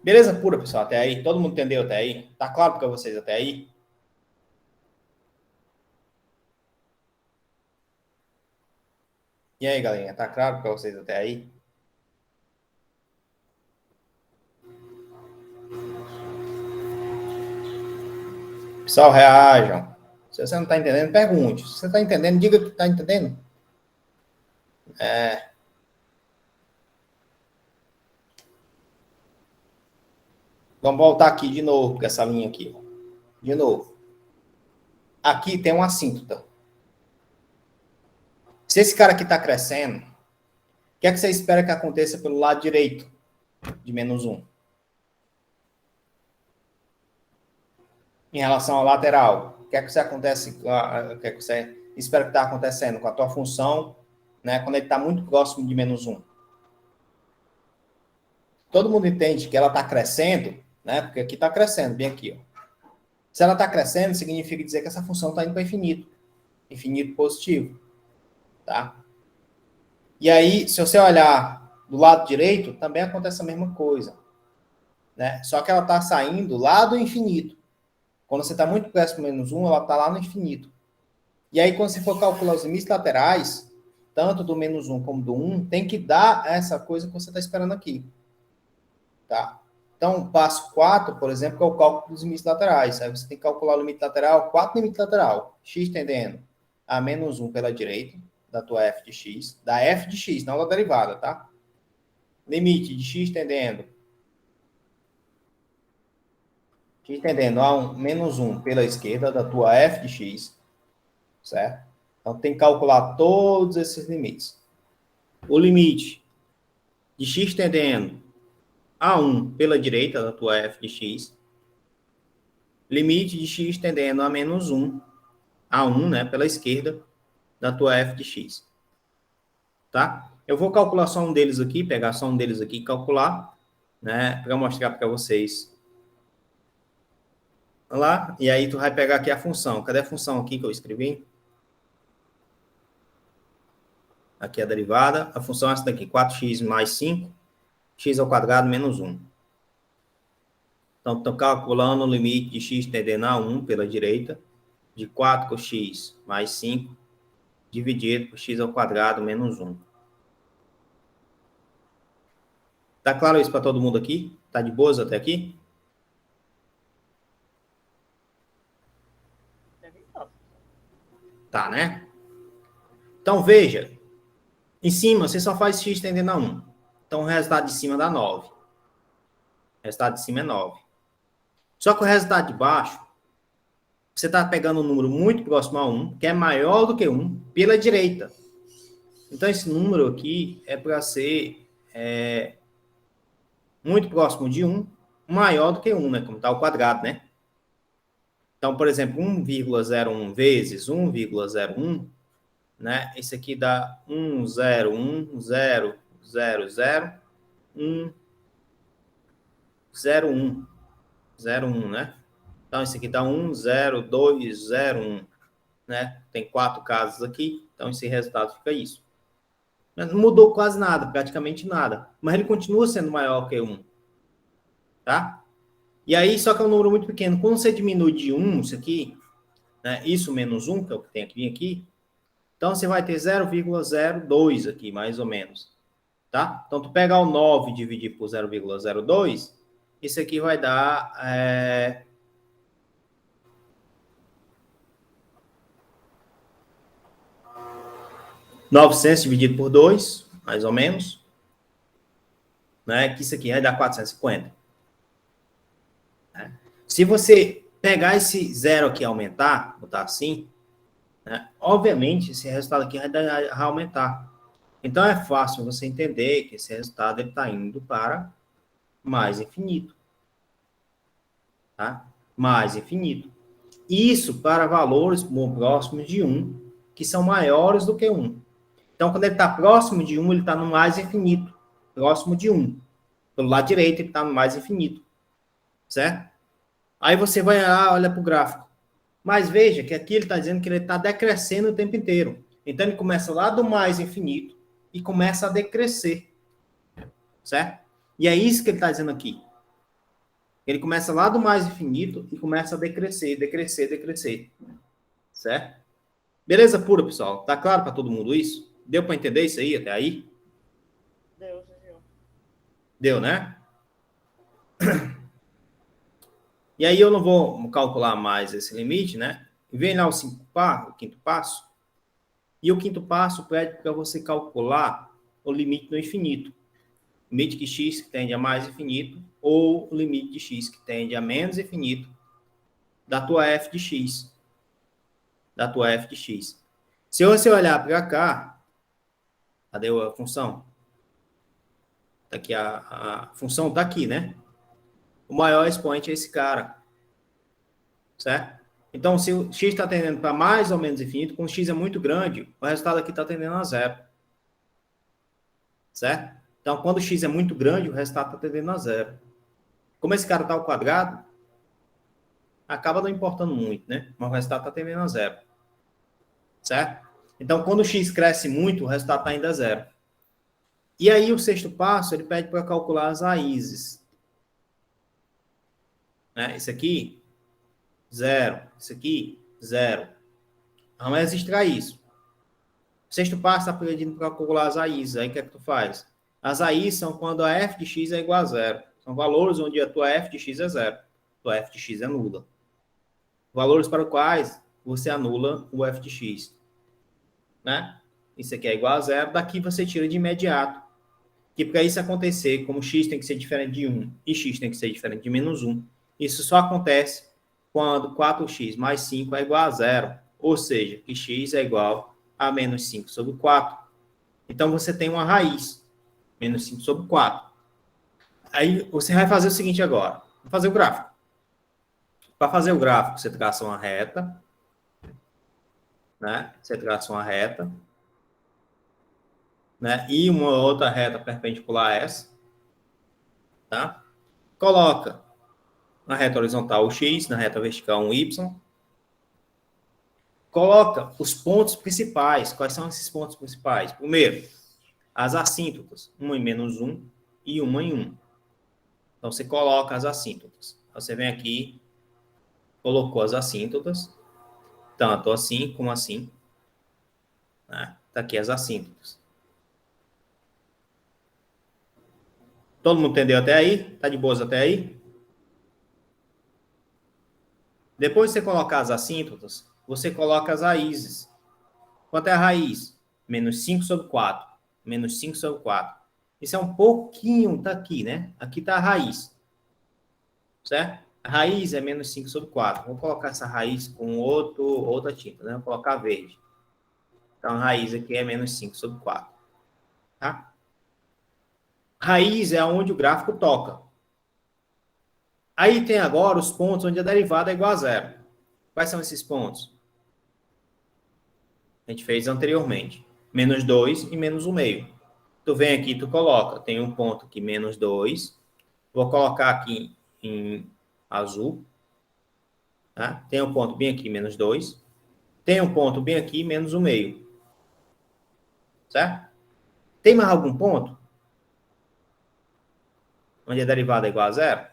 Beleza pura, pessoal, até aí? Todo mundo entendeu até aí? Tá claro para vocês até aí? E aí, galerinha, tá claro para vocês até aí? Pessoal, reajam. Se você não está entendendo, pergunte. Se você está entendendo, diga que está entendendo. Vamos voltar aqui de novo, com essa linha aqui. De novo. Aqui tem uma assíntota. Se esse cara aqui está crescendo, o que é que você espera que aconteça pelo lado direito de menos 1? Em relação ao lateral, o que é que você espera que está acontecendo com a tua função, né, quando ele está muito próximo de menos 1? Todo mundo entende que ela está crescendo, né? Porque aqui está crescendo, bem aqui. Ó. Se ela está crescendo, significa dizer que essa função está indo para infinito. Infinito positivo. Tá? E aí, se você olhar do lado direito, também acontece a mesma coisa. Né? Só que ela está saindo lá do infinito. Quando você está muito próximo do menos 1, ela está lá no infinito. E aí, quando você for calcular os limites laterais, tanto do menos 1 como do 1, tem que dar essa coisa que você está esperando aqui. Tá? Então, passo 4, por exemplo, que é o cálculo dos limites laterais. Aí você tem que calcular o limite lateral, 4 limites lateral. X tendendo a menos 1 pela direita, da tua f de x. Da f de x, não da derivada, tá? Limite de x tendendo a menos 1 pela esquerda, da tua f de x. Certo? Então, tem que calcular todos esses limites. O limite de x tendendo a 1 pela direita da tua f de x. Limite de x tendendo a menos 1, a 1, né, pela esquerda da tua f de x. Tá? Eu vou calcular só um deles aqui, pegar só um deles aqui e calcular, né, para mostrar para vocês. Lá, e aí tu vai pegar aqui a função. Cadê a função aqui que eu escrevi? Aqui é a derivada. A função é essa daqui, 4x mais 5, x ao quadrado menos 1. Então, estou calculando o limite de x tendendo a 1 pela direita, de 4 com x mais 5, dividido por x ao quadrado menos 1. Tá claro isso para todo mundo aqui? Tá de boas até aqui? Tá, né? Então, veja. Em cima, você só faz x tendendo a 1. Então, o resultado de cima dá 9. O resultado de cima é 9. Só que o resultado de baixo, você está pegando um número muito próximo a 1, que é maior do que 1, pela direita. Então, esse número aqui é para ser muito próximo de 1, maior do que 1, né? Como está o quadrado, né? Então, por exemplo, 1,01 vezes 1,01, né? Esse aqui dá 1,01,0,0,0,1,01. 0,1, né? Então, esse aqui dá 1,02,01, né? Tem 4 casos aqui, então esse resultado fica isso. Não mudou quase nada, praticamente nada. Mas ele continua sendo maior que 1. Tá? E aí, só que é um número muito pequeno. Quando você diminui de 1, isso aqui, né? Isso menos 1, que é o que tem aqui, então você vai ter 0,02 aqui, mais ou menos. Tá? Então, tu pegar o 9 e dividir por 0,02, isso aqui vai dar 900 dividido por 2, mais ou menos, né? Que isso aqui vai dar 450. Né? Se você pegar esse zero aqui e aumentar, botar assim, né? Obviamente, esse resultado aqui vai aumentar. Então, é fácil você entender que esse resultado está indo para mais infinito. Tá? Mais infinito. Isso para valores próximos de 1, que são maiores do que 1. Então, quando ele está próximo de 1, ele está no mais infinito. Próximo de 1. Pelo lado direito, ele está no mais infinito. Certo? Aí você vai lá, olha para o gráfico. Mas veja que aqui ele está dizendo que ele está decrescendo o tempo inteiro. Então, ele começa lá do mais infinito e começa a decrescer. Certo? E é isso que ele está dizendo aqui. Ele começa lá do mais infinito e começa a decrescer, decrescer, decrescer. Certo? Beleza pura, pessoal? Tá claro para todo mundo isso? Deu para entender isso aí até aí? Deu, senhor. Deu, né? E aí eu não vou calcular mais esse limite, né? Vem lá o quinto passo. E o quinto passo pede para você calcular o limite do infinito. Limite de x que tende a mais infinito ou o limite de x que tende a menos infinito da tua f de x. Da tua f de x. Se você olhar para cá, cadê a função? Tá aqui a função está aqui, né? O maior expoente é esse cara. Certo? Então, se o x está tendendo para mais ou menos infinito, quando o x é muito grande, o resultado aqui está tendendo a zero. Certo? Então, quando o x é muito grande, o resultado está tendendo a zero. Como esse cara está ao quadrado, acaba não importando muito, né? Mas o resultado está tendendo a zero. Certo? Então, quando o x cresce muito, o resultado está indo a zero. E aí, o sexto passo, ele pede para calcular as raízes. Né? Isso aqui, zero. Isso aqui, zero. Vamos registrar isso. O sexto passo está pedindo para calcular as raízes. Aí, o que é que tu faz? As raízes são quando a f de x é igual a zero. São valores onde a tua f de x é zero. Tua f de x é nula. Valores para os quais você anula o f de x. Né? Isso aqui é igual a zero. Daqui você tira de imediato. Que para isso acontecer, como x tem que ser diferente de 1 e x tem que ser diferente de menos 1, isso só acontece quando 4x mais 5 é igual a zero. Ou seja, que x é igual a menos 5 sobre 4. Então, você tem uma raiz. Menos 5 sobre 4. Aí, você vai fazer o seguinte agora. Vou fazer o gráfico. Para fazer o gráfico, você traça uma reta. Né? Você traça uma reta. Né? E uma outra reta perpendicular a essa. Tá? Coloca na reta horizontal o x, na reta vertical um y. Coloca os pontos principais. Quais são esses pontos principais? Primeiro, as assíntotas. Uma em menos 1 e uma em 1. Então, você coloca as assíntotas. Você vem aqui, colocou as assíntotas, tanto assim como assim. Né? Tá aqui as assíntotas. Todo mundo entendeu até aí? Tá de boas até aí? Depois de você colocar as assíntotas, você coloca as raízes. Quanto é a raiz? Menos 5 sobre 4. Menos 5 sobre 4. Isso é um pouquinho, tá aqui, né? Aqui tá a raiz. Certo? A raiz é menos 5 sobre 4. Vou colocar essa raiz com outra tinta, né? Vou colocar verde. Então, a raiz aqui é menos 5 sobre 4. Tá? Raiz é onde o gráfico toca. Aí tem agora os pontos onde a derivada é igual a zero. Quais são esses pontos? A gente fez anteriormente. Menos 2 e menos 1,5. Tu vem aqui, tu coloca. Tem um ponto aqui, menos 2. Vou colocar aqui em azul. Tá? Tem um ponto bem aqui, menos 2. Tem um ponto bem aqui, menos 1,5. Certo? Tem mais algum ponto? Onde a derivada é igual a zero?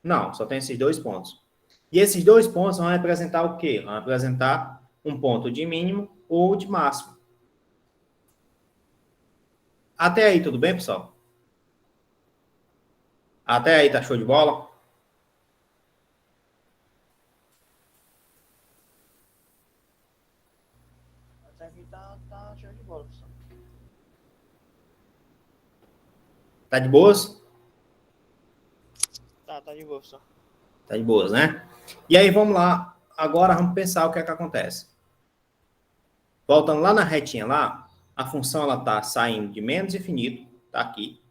Não, só tem esses dois pontos. E esses dois pontos vão representar o quê? Vão representar um ponto de mínimo ou de máximo. Até aí, tudo bem, pessoal? Até aí, tá show de bola? Até aqui tá show de bola, pessoal. Tá de boas? Tá de boa, pessoal. Tá de boas, né? E aí, vamos lá. Agora, vamos pensar o que é que acontece. Voltando lá na retinha lá, a função ela tá saindo de menos infinito, tá aqui,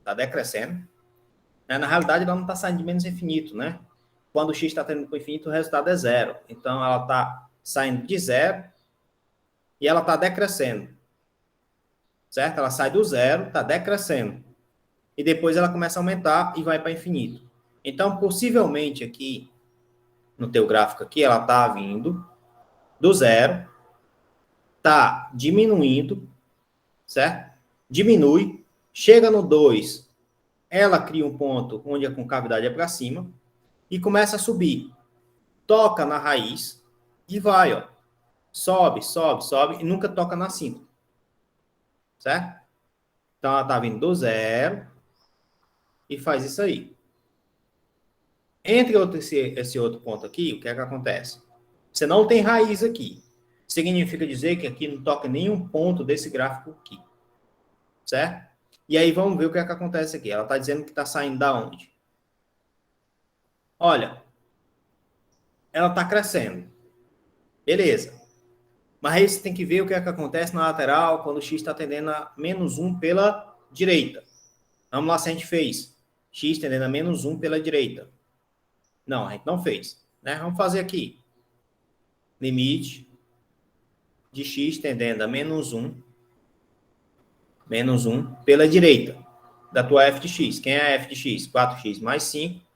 tá decrescendo. Na realidade, ela não está saindo de menos infinito, né? Quando o x está tendendo para o infinito, o resultado é zero. Então, ela está saindo de zero e ela está decrescendo. Certo? Ela sai do zero, está decrescendo. E depois ela começa a aumentar e vai para infinito. Então, possivelmente aqui, no teu gráfico aqui, ela está vindo do zero, está diminuindo, certo? Diminui, chega no 2, ela cria um ponto onde a concavidade é para cima, e começa a subir. Toca na raiz e vai, ó. sobe, sobe, sobe e nunca toca na assíntota. Certo? Então, ela está vindo do zero e faz isso aí. Entre esse outro ponto aqui, o que é que acontece? Você não tem raiz aqui. Significa dizer que aqui não toca nenhum ponto desse gráfico aqui. Certo? E aí, vamos ver o que é que acontece aqui. Ela está dizendo que está saindo da onde? Olha, ela está crescendo. Beleza. Mas aí você tem que ver o que é que acontece na lateral quando o x está tendendo a -1 pela direita. Vamos lá se a gente fez. X tendendo a -1 pela direita. Não, a gente não fez. Né? Vamos fazer aqui. Limite de x tendendo a -1 pela direita da tua f de x. Quem é a f de x? 4x mais 5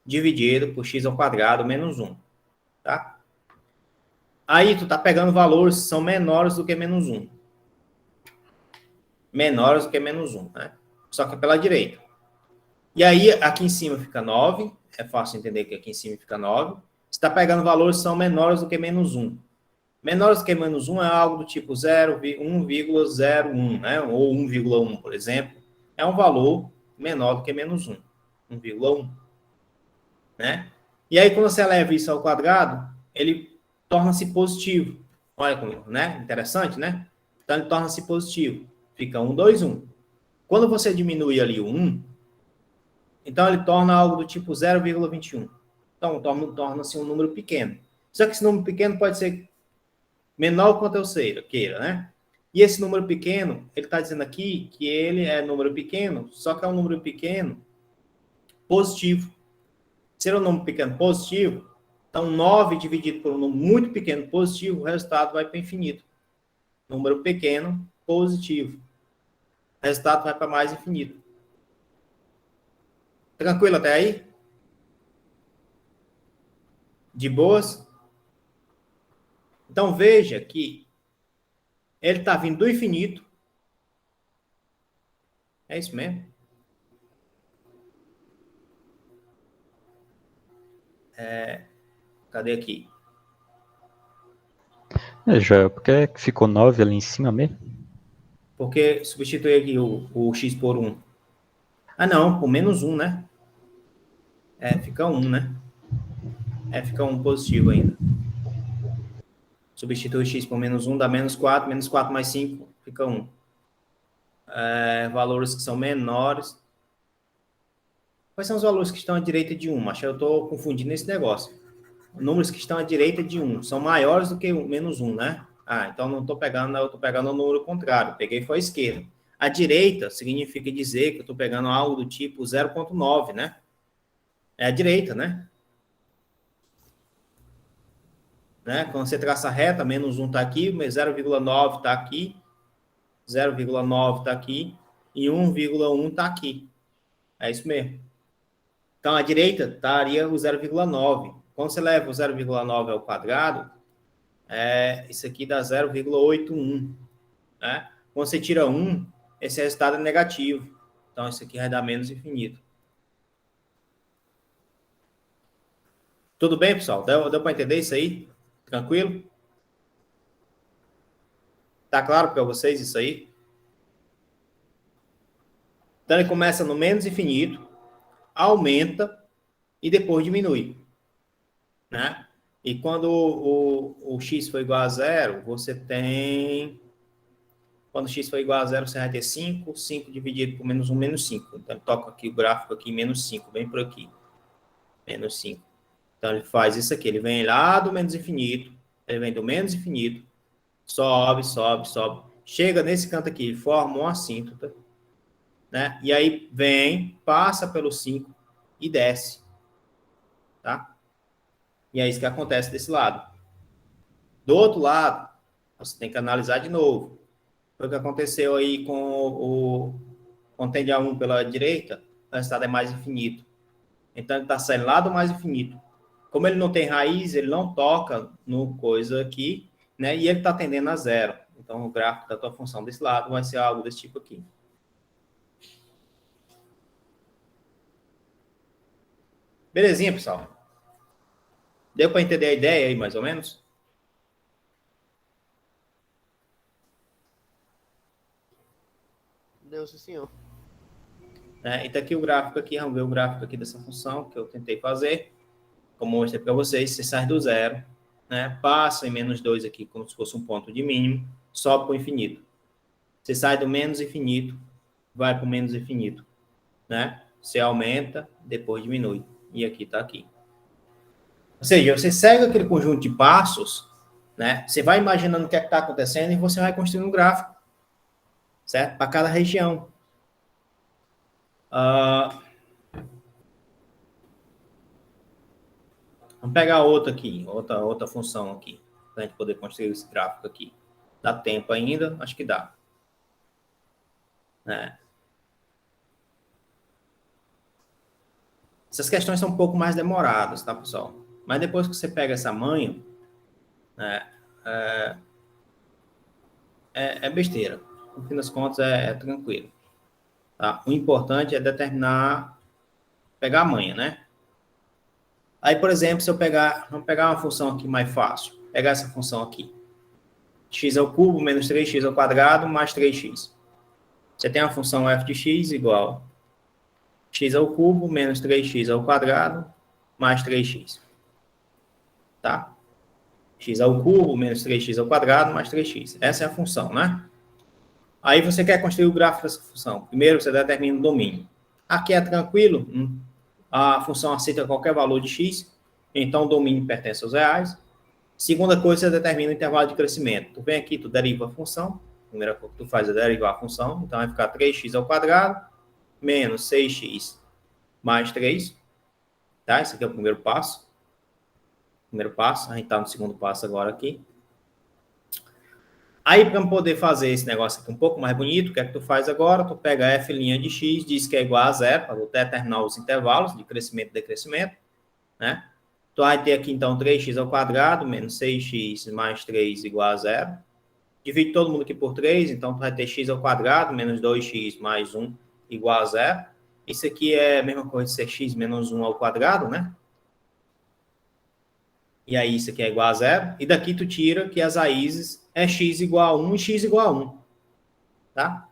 dividido por x ao quadrado menos 1. Tá? Aí tu tá pegando valores que são menores do que -1. Menores do que -1, né? Só que pela direita. E aí, aqui em cima fica 9. É fácil entender que aqui em cima fica 9. Você está pegando valores que são menores do que -1. Menores do que -1 é algo do tipo 1,01, né? Ou 1,1, por exemplo. É um valor menor do que -1. 1,1. Né? E aí, quando você eleva isso ao quadrado, ele torna-se positivo. Olha como, né? Interessante, né? Então, ele torna-se positivo. Fica 1, 2, 1. Quando você diminui ali o 1, então ele torna algo do tipo 0,21. Então, torna-se um número pequeno. Só que esse número pequeno pode ser menor quanto eu queira, né? E esse número pequeno, ele está dizendo aqui que ele é número pequeno, só que é um número pequeno positivo. Se é um número pequeno positivo, então 9 dividido por um número muito pequeno positivo, o resultado vai para infinito. Número pequeno positivo. O resultado vai para mais infinito. Tranquilo até aí? De boas? Então veja que ele está vindo do infinito. É isso mesmo? Cadê aqui? Joel, por que ficou 9 ali em cima mesmo? Porque substitui aqui o x por 1. Ah, não, por -1, né? Fica 1, né? Fica 1 positivo ainda. Substitui x por -1, dá -4. -4 mais 5, fica 1. Valores que são menores. Quais são os valores que estão à direita de 1? Acho que eu estou confundindo esse negócio. Números que estão à direita de 1 são maiores do que -1, né? Então não estou pegando, eu estou pegando o número contrário. Peguei foi a esquerda. A direita significa dizer que eu estou pegando algo do tipo 0,9, né? É a direita, né? Quando você traça a reta, -1 está aqui, 0,9 está aqui, 0,9 está aqui e 1,1 está aqui. É isso mesmo. Então, à direita estaria o 0,9. Quando você leva o 0,9 ao quadrado, isso aqui dá 0,81. Né? Quando você tira 1, esse resultado é negativo. Então, isso aqui vai dar menos infinito. Tudo bem, pessoal? Deu para entender isso aí? Tranquilo? Tá claro para vocês isso aí? Então, ele começa no menos infinito, aumenta e depois diminui. Né? E quando o x for igual a zero, você tem... Quando x for igual a zero, você vai ter 5. 5 dividido por -1, -5. Então, ele toca aqui o gráfico aqui, -5, bem por aqui. -5. Então, ele faz isso aqui. Ele vem lá do menos infinito. Ele vem do menos infinito. Sobe, sobe, sobe. Chega nesse canto aqui, forma uma assíntota. Né? E aí vem, passa pelo 5 e desce. Tá? E é isso que acontece desse lado. Do outro lado, você tem que analisar de novo. Foi o que aconteceu aí com quando tende a 1 pela direita, o resultado é mais infinito. Então, ele está saindo lá do mais infinito. Como ele não tem raiz, ele não toca no coisa aqui, né? E ele está tendendo a zero. Então, o gráfico da tua função desse lado vai ser algo desse tipo aqui. Belezinha, pessoal? Deu para entender a ideia aí, mais ou menos? Deu, sim, senhor. E tá aqui o gráfico aqui, vamos ver o gráfico aqui dessa função que eu tentei fazer. Como eu mostrei para vocês, você sai do zero, né? Passa em menos 2 aqui, como se fosse um ponto de mínimo, sobe para o infinito. Você sai do menos infinito, vai para o menos infinito, né? Você aumenta, depois diminui. E aqui está aqui. Ou seja, você segue aquele conjunto de passos, né? Você vai imaginando o que é que está acontecendo e você vai construindo um gráfico, certo? Para cada região. Vamos pegar outra aqui, outra função aqui, para a gente poder construir esse gráfico aqui. Dá tempo ainda? Acho que dá. Essas questões são um pouco mais demoradas, tá, pessoal? Mas depois que você pega essa manha, né, é besteira. No fim das contas, é tranquilo. Tá? O importante é pegar a manha, né? Aí, por exemplo, se eu vamos pegar uma função aqui mais fácil. Pegar essa função aqui. X ao cubo menos 3x ao quadrado mais 3x. Você tem a função f de x igual x ao cubo menos 3x ao quadrado mais 3x. Tá? X ao cubo menos 3x ao quadrado mais 3x. Essa é a função, né? Aí você quer construir o gráfico dessa função. Primeiro você determina o domínio. Aqui é tranquilo. A função aceita qualquer valor de x. Então o domínio pertence aos reais. Segunda coisa, você determina o intervalo de crescimento. Tu vem aqui, tu deriva a função. A primeira coisa que tu faz é derivar a função. Então vai ficar 3x ao quadrado menos 6x mais 3. Tá? Esse aqui é o primeiro passo. A gente está no segundo passo agora aqui. Aí, para poder fazer esse negócio aqui um pouco mais bonito, o que é que tu faz agora? Tu pega f' de x, diz que é igual a zero, para determinar os intervalos de crescimento e decrescimento, né? Tu vai ter aqui, então, 3x ao quadrado menos 6x mais 3 igual a zero. Divide todo mundo aqui por 3, então tu vai ter x ao quadrado menos 2x mais 1 igual a zero. Isso aqui é a mesma coisa de ser x menos 1 ao quadrado, né? E aí isso aqui é igual a zero. E daqui tu tira que as raízes é x igual a 1 e x igual a 1. Tá?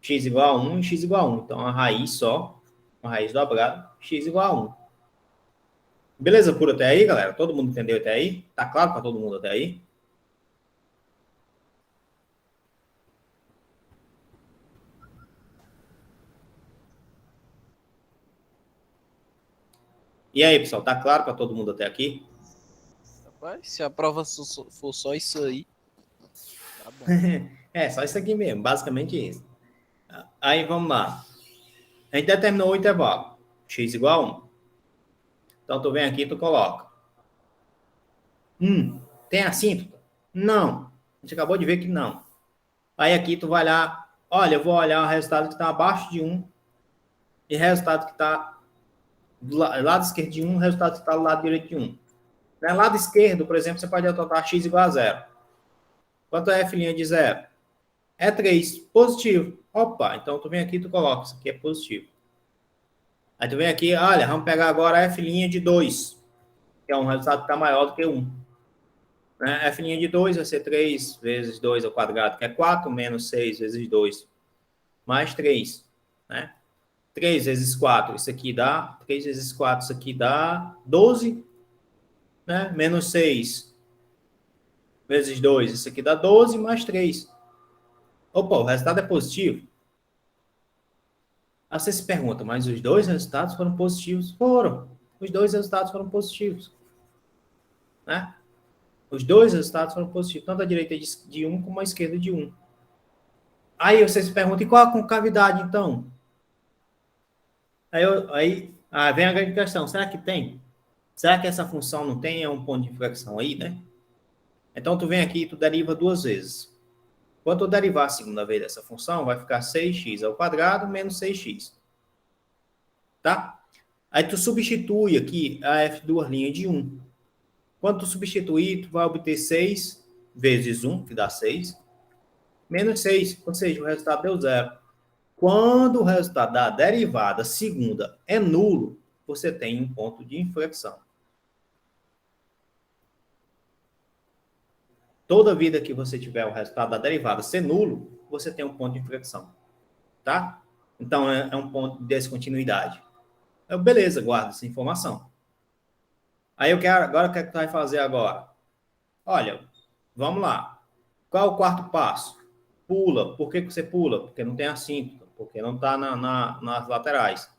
X igual a 1 e x igual a 1. Então, a raiz só, uma raiz dobrada, x igual a 1. Beleza por até aí, galera? Todo mundo entendeu até aí? Tá claro para todo mundo até aí? E aí, pessoal, tá claro para todo mundo até aqui? Rapaz, se a prova for só isso aí, tá bom. Só isso aqui mesmo, basicamente isso. Aí, vamos lá. A gente determinou o intervalo. X igual a 1. Então, tu vem aqui e tu coloca. Tem assíntota? Não. A gente acabou de ver que não. Aí aqui tu vai lá. Olha, eu vou olhar o resultado que está abaixo de 1 e o resultado que está do lado esquerdo de 1 e o resultado que está do lado direito de 1. No lado esquerdo, por exemplo, você pode adotar x igual a 0. Quanto é f' de 0? É 3. Positivo. Opa, então tu vem aqui e tu coloca. Isso aqui é positivo. Aí tu vem aqui, olha, vamos pegar agora f' de 2, que é um resultado que está maior do que 1. Né? F' de 2 vai ser 3 vezes 2 ao quadrado, que é 4, menos 6 vezes 2, mais 3. Né? 3 vezes 4, isso aqui dá, 3 vezes 4, isso aqui dá 12, né? Menos 6 vezes 2, isso aqui dá 12, mais 3. Opa, o resultado é positivo. Aí você se pergunta, mas os dois resultados foram positivos? Foram. Os dois resultados foram positivos. Né? Os dois resultados foram positivos, tanto a direita de 1 como a esquerda de 1. Aí você se pergunta, e qual a concavidade, então? Aí vem a grande questão, será que tem? Será que essa função não tem um ponto de inflexão aí, né? Então, tu vem aqui e tu deriva duas vezes. Quando tu derivar a segunda vez dessa função, vai ficar 6x ao quadrado menos 6x. Tá? Aí tu substitui aqui a f' de 1. Quando tu substituir, tu vai obter 6 vezes 1, que dá 6, menos 6, ou seja, o resultado deu 0. Quando o resultado da derivada segunda é nulo, você tem um ponto de inflexão. Toda vida que você tiver o resultado da derivada ser nulo, você tem um ponto de inflexão. tá? Então, é um ponto de descontinuidade. Beleza, guarda essa informação. Aí agora o que é que tu vai fazer agora? Olha, vamos lá. Qual é o quarto passo? Pula. Por que você pula? Porque não tem assíntota, porque não está nas laterais.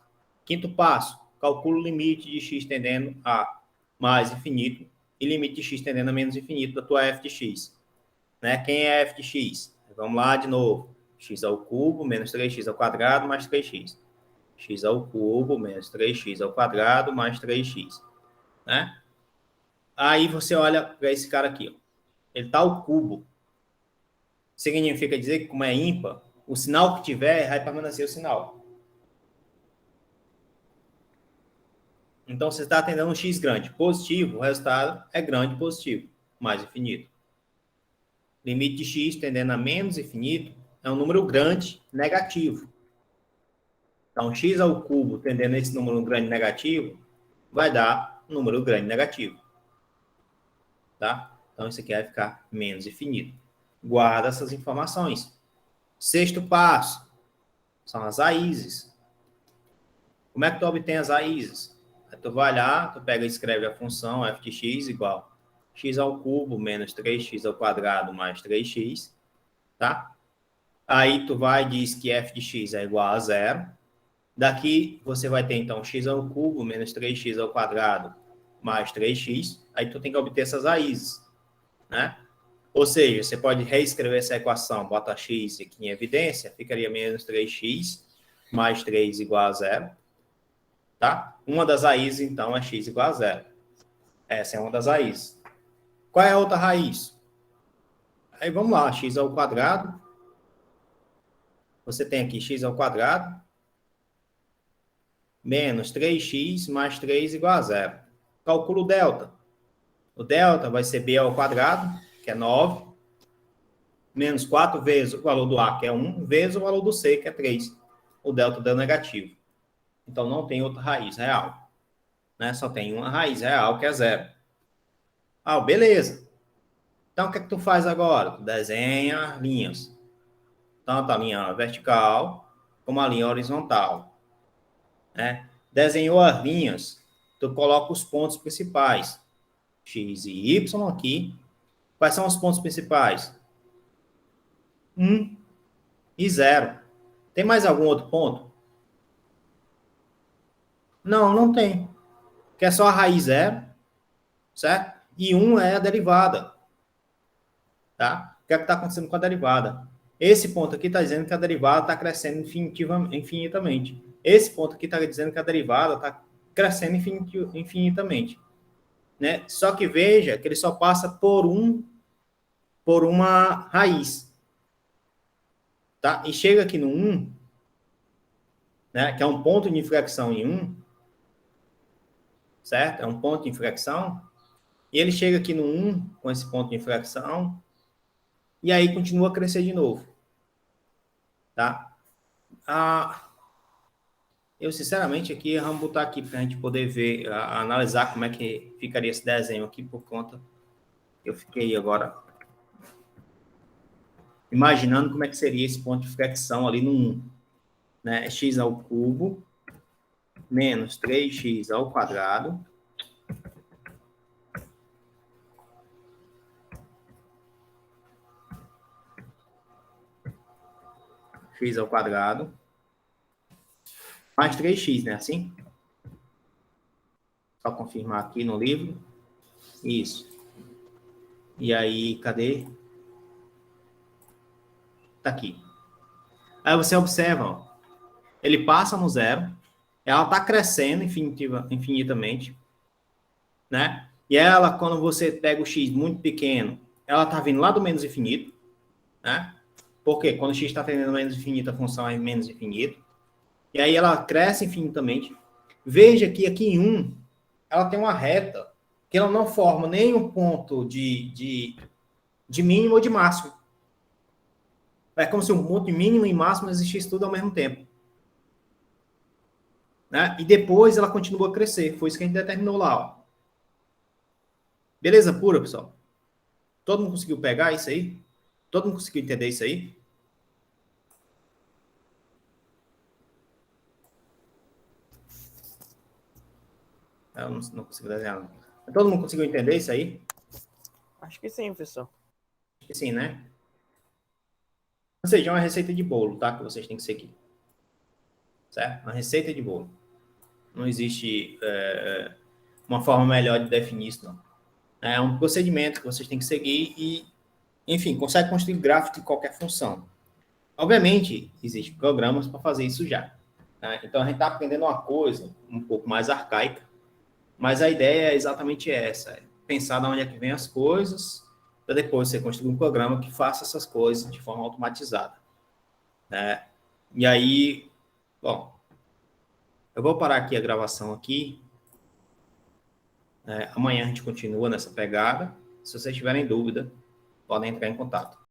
Quinto passo, calcula o limite de x tendendo a mais infinito e limite de x tendendo a menos infinito da tua f de x. Né? Quem é f de x? Vamos lá de novo. X ao cubo menos 3x ao quadrado mais 3x. X ao cubo menos 3x ao quadrado mais 3x. Né? Aí você olha para esse cara aqui. Ó. Ele está ao cubo. Significa dizer que, como é ímpar, o sinal que tiver vai permanecer o sinal. Então, você está atendendo um x grande positivo, o resultado é grande positivo, mais infinito. Limite de x tendendo a menos infinito é um número grande negativo. Então, x ao cubo tendendo a esse número grande negativo vai dar um número grande negativo. Tá? Então, isso aqui vai ficar menos infinito. Guarda essas informações. Sexto passo são as raízes. Como é que tu obtém as raízes? Aí tu vai lá, tu pega e escreve a função f de x igual x ao cubo menos 3x ao quadrado mais 3x, tá? Aí tu vai e diz que f de x é igual a zero. Daqui você vai ter, então, x ao cubo menos 3x ao quadrado mais 3x. Aí tu tem que obter essas raízes, né? Ou seja, você pode reescrever essa equação, bota x aqui em evidência, ficaria menos 3x mais 3 igual a zero, tá? Uma das raízes, então, é x igual a zero. Essa é uma das raízes. Qual é a outra raiz? Aí vamos lá, x ao quadrado. Você tem aqui x ao quadrado menos 3x mais 3 igual a zero. Calcula o delta. O delta vai ser b ao quadrado, que é 9, menos 4 vezes o valor do A, que é 1, vezes o valor do C, que é 3. O delta deu negativo. Então, não tem outra raiz real. Né? Só tem uma raiz real, que é zero. Ah, beleza. Então, o que é que tu faz agora? Tu desenha linhas. Tanto a linha vertical, como a linha horizontal. Né? Desenhou as linhas, tu coloca os pontos principais. X e Y aqui. Quais são os pontos principais? 1 e 0. Tem mais algum outro ponto? Não, não tem. Que é só a raiz 0, certo? E 1 é a derivada. Tá? O que é que está acontecendo com a derivada? Esse ponto aqui está dizendo que a derivada está crescendo infinitamente. Esse ponto aqui está dizendo que a derivada está crescendo infinitamente. Né? Só que veja que ele só passa por uma raiz. Tá? E chega aqui no 1, né, que é um ponto de inflexão em 1, certo? É um ponto de inflexão. E ele chega aqui no 1 com esse ponto de inflexão e aí continua a crescer de novo. Tá? Eu, sinceramente, aqui, vamos botar aqui para a gente poder ver, analisar como é que ficaria esse desenho aqui, por conta, eu fiquei agora imaginando como é que seria esse ponto de flexão ali no 1. Né? X ao cubo menos 3x ao quadrado x ao quadrado mais 3x, né? Assim? Só confirmar aqui no livro. Isso. E aí, cadê? Tá aqui. Aí você observa, ó, ele passa no zero, ela tá crescendo infinitamente, né? E ela, quando você pega o x muito pequeno, ela tá vindo lá do menos infinito, né? Porque quando o x está tendendo menos infinito, a função é menos infinito. E aí ela cresce infinitamente. Veja que aqui em 1, ela tem uma reta que ela não forma nenhum ponto de mínimo ou de máximo. É como se um ponto de mínimo e máximo existisse tudo ao mesmo tempo. Né? E depois ela continua a crescer. Foi isso que a gente determinou lá. Ó. Beleza pura, pessoal? Todo mundo conseguiu pegar isso aí? Todo mundo conseguiu entender isso aí? Eu não consigo desenhar, não. Todo mundo conseguiu entender isso aí? Acho que sim, professor. Acho que sim, né? Ou seja, é uma receita de bolo, tá? Que vocês têm que seguir. Certo? Uma receita de bolo. Não existe uma forma melhor de definir isso, não. É um procedimento que vocês têm que seguir e, enfim, consegue construir gráfico de qualquer função. Obviamente, existem programas para fazer isso já. Né? Então, a gente está aprendendo uma coisa um pouco mais arcaica, mas a ideia é exatamente essa, é pensar de onde é que vem as coisas, para depois você construir um programa que faça essas coisas de forma automatizada. Né? E aí, bom, eu vou parar aqui a gravação aqui. Amanhã a gente continua nessa pegada. Se vocês tiverem dúvida, podem entrar em contato.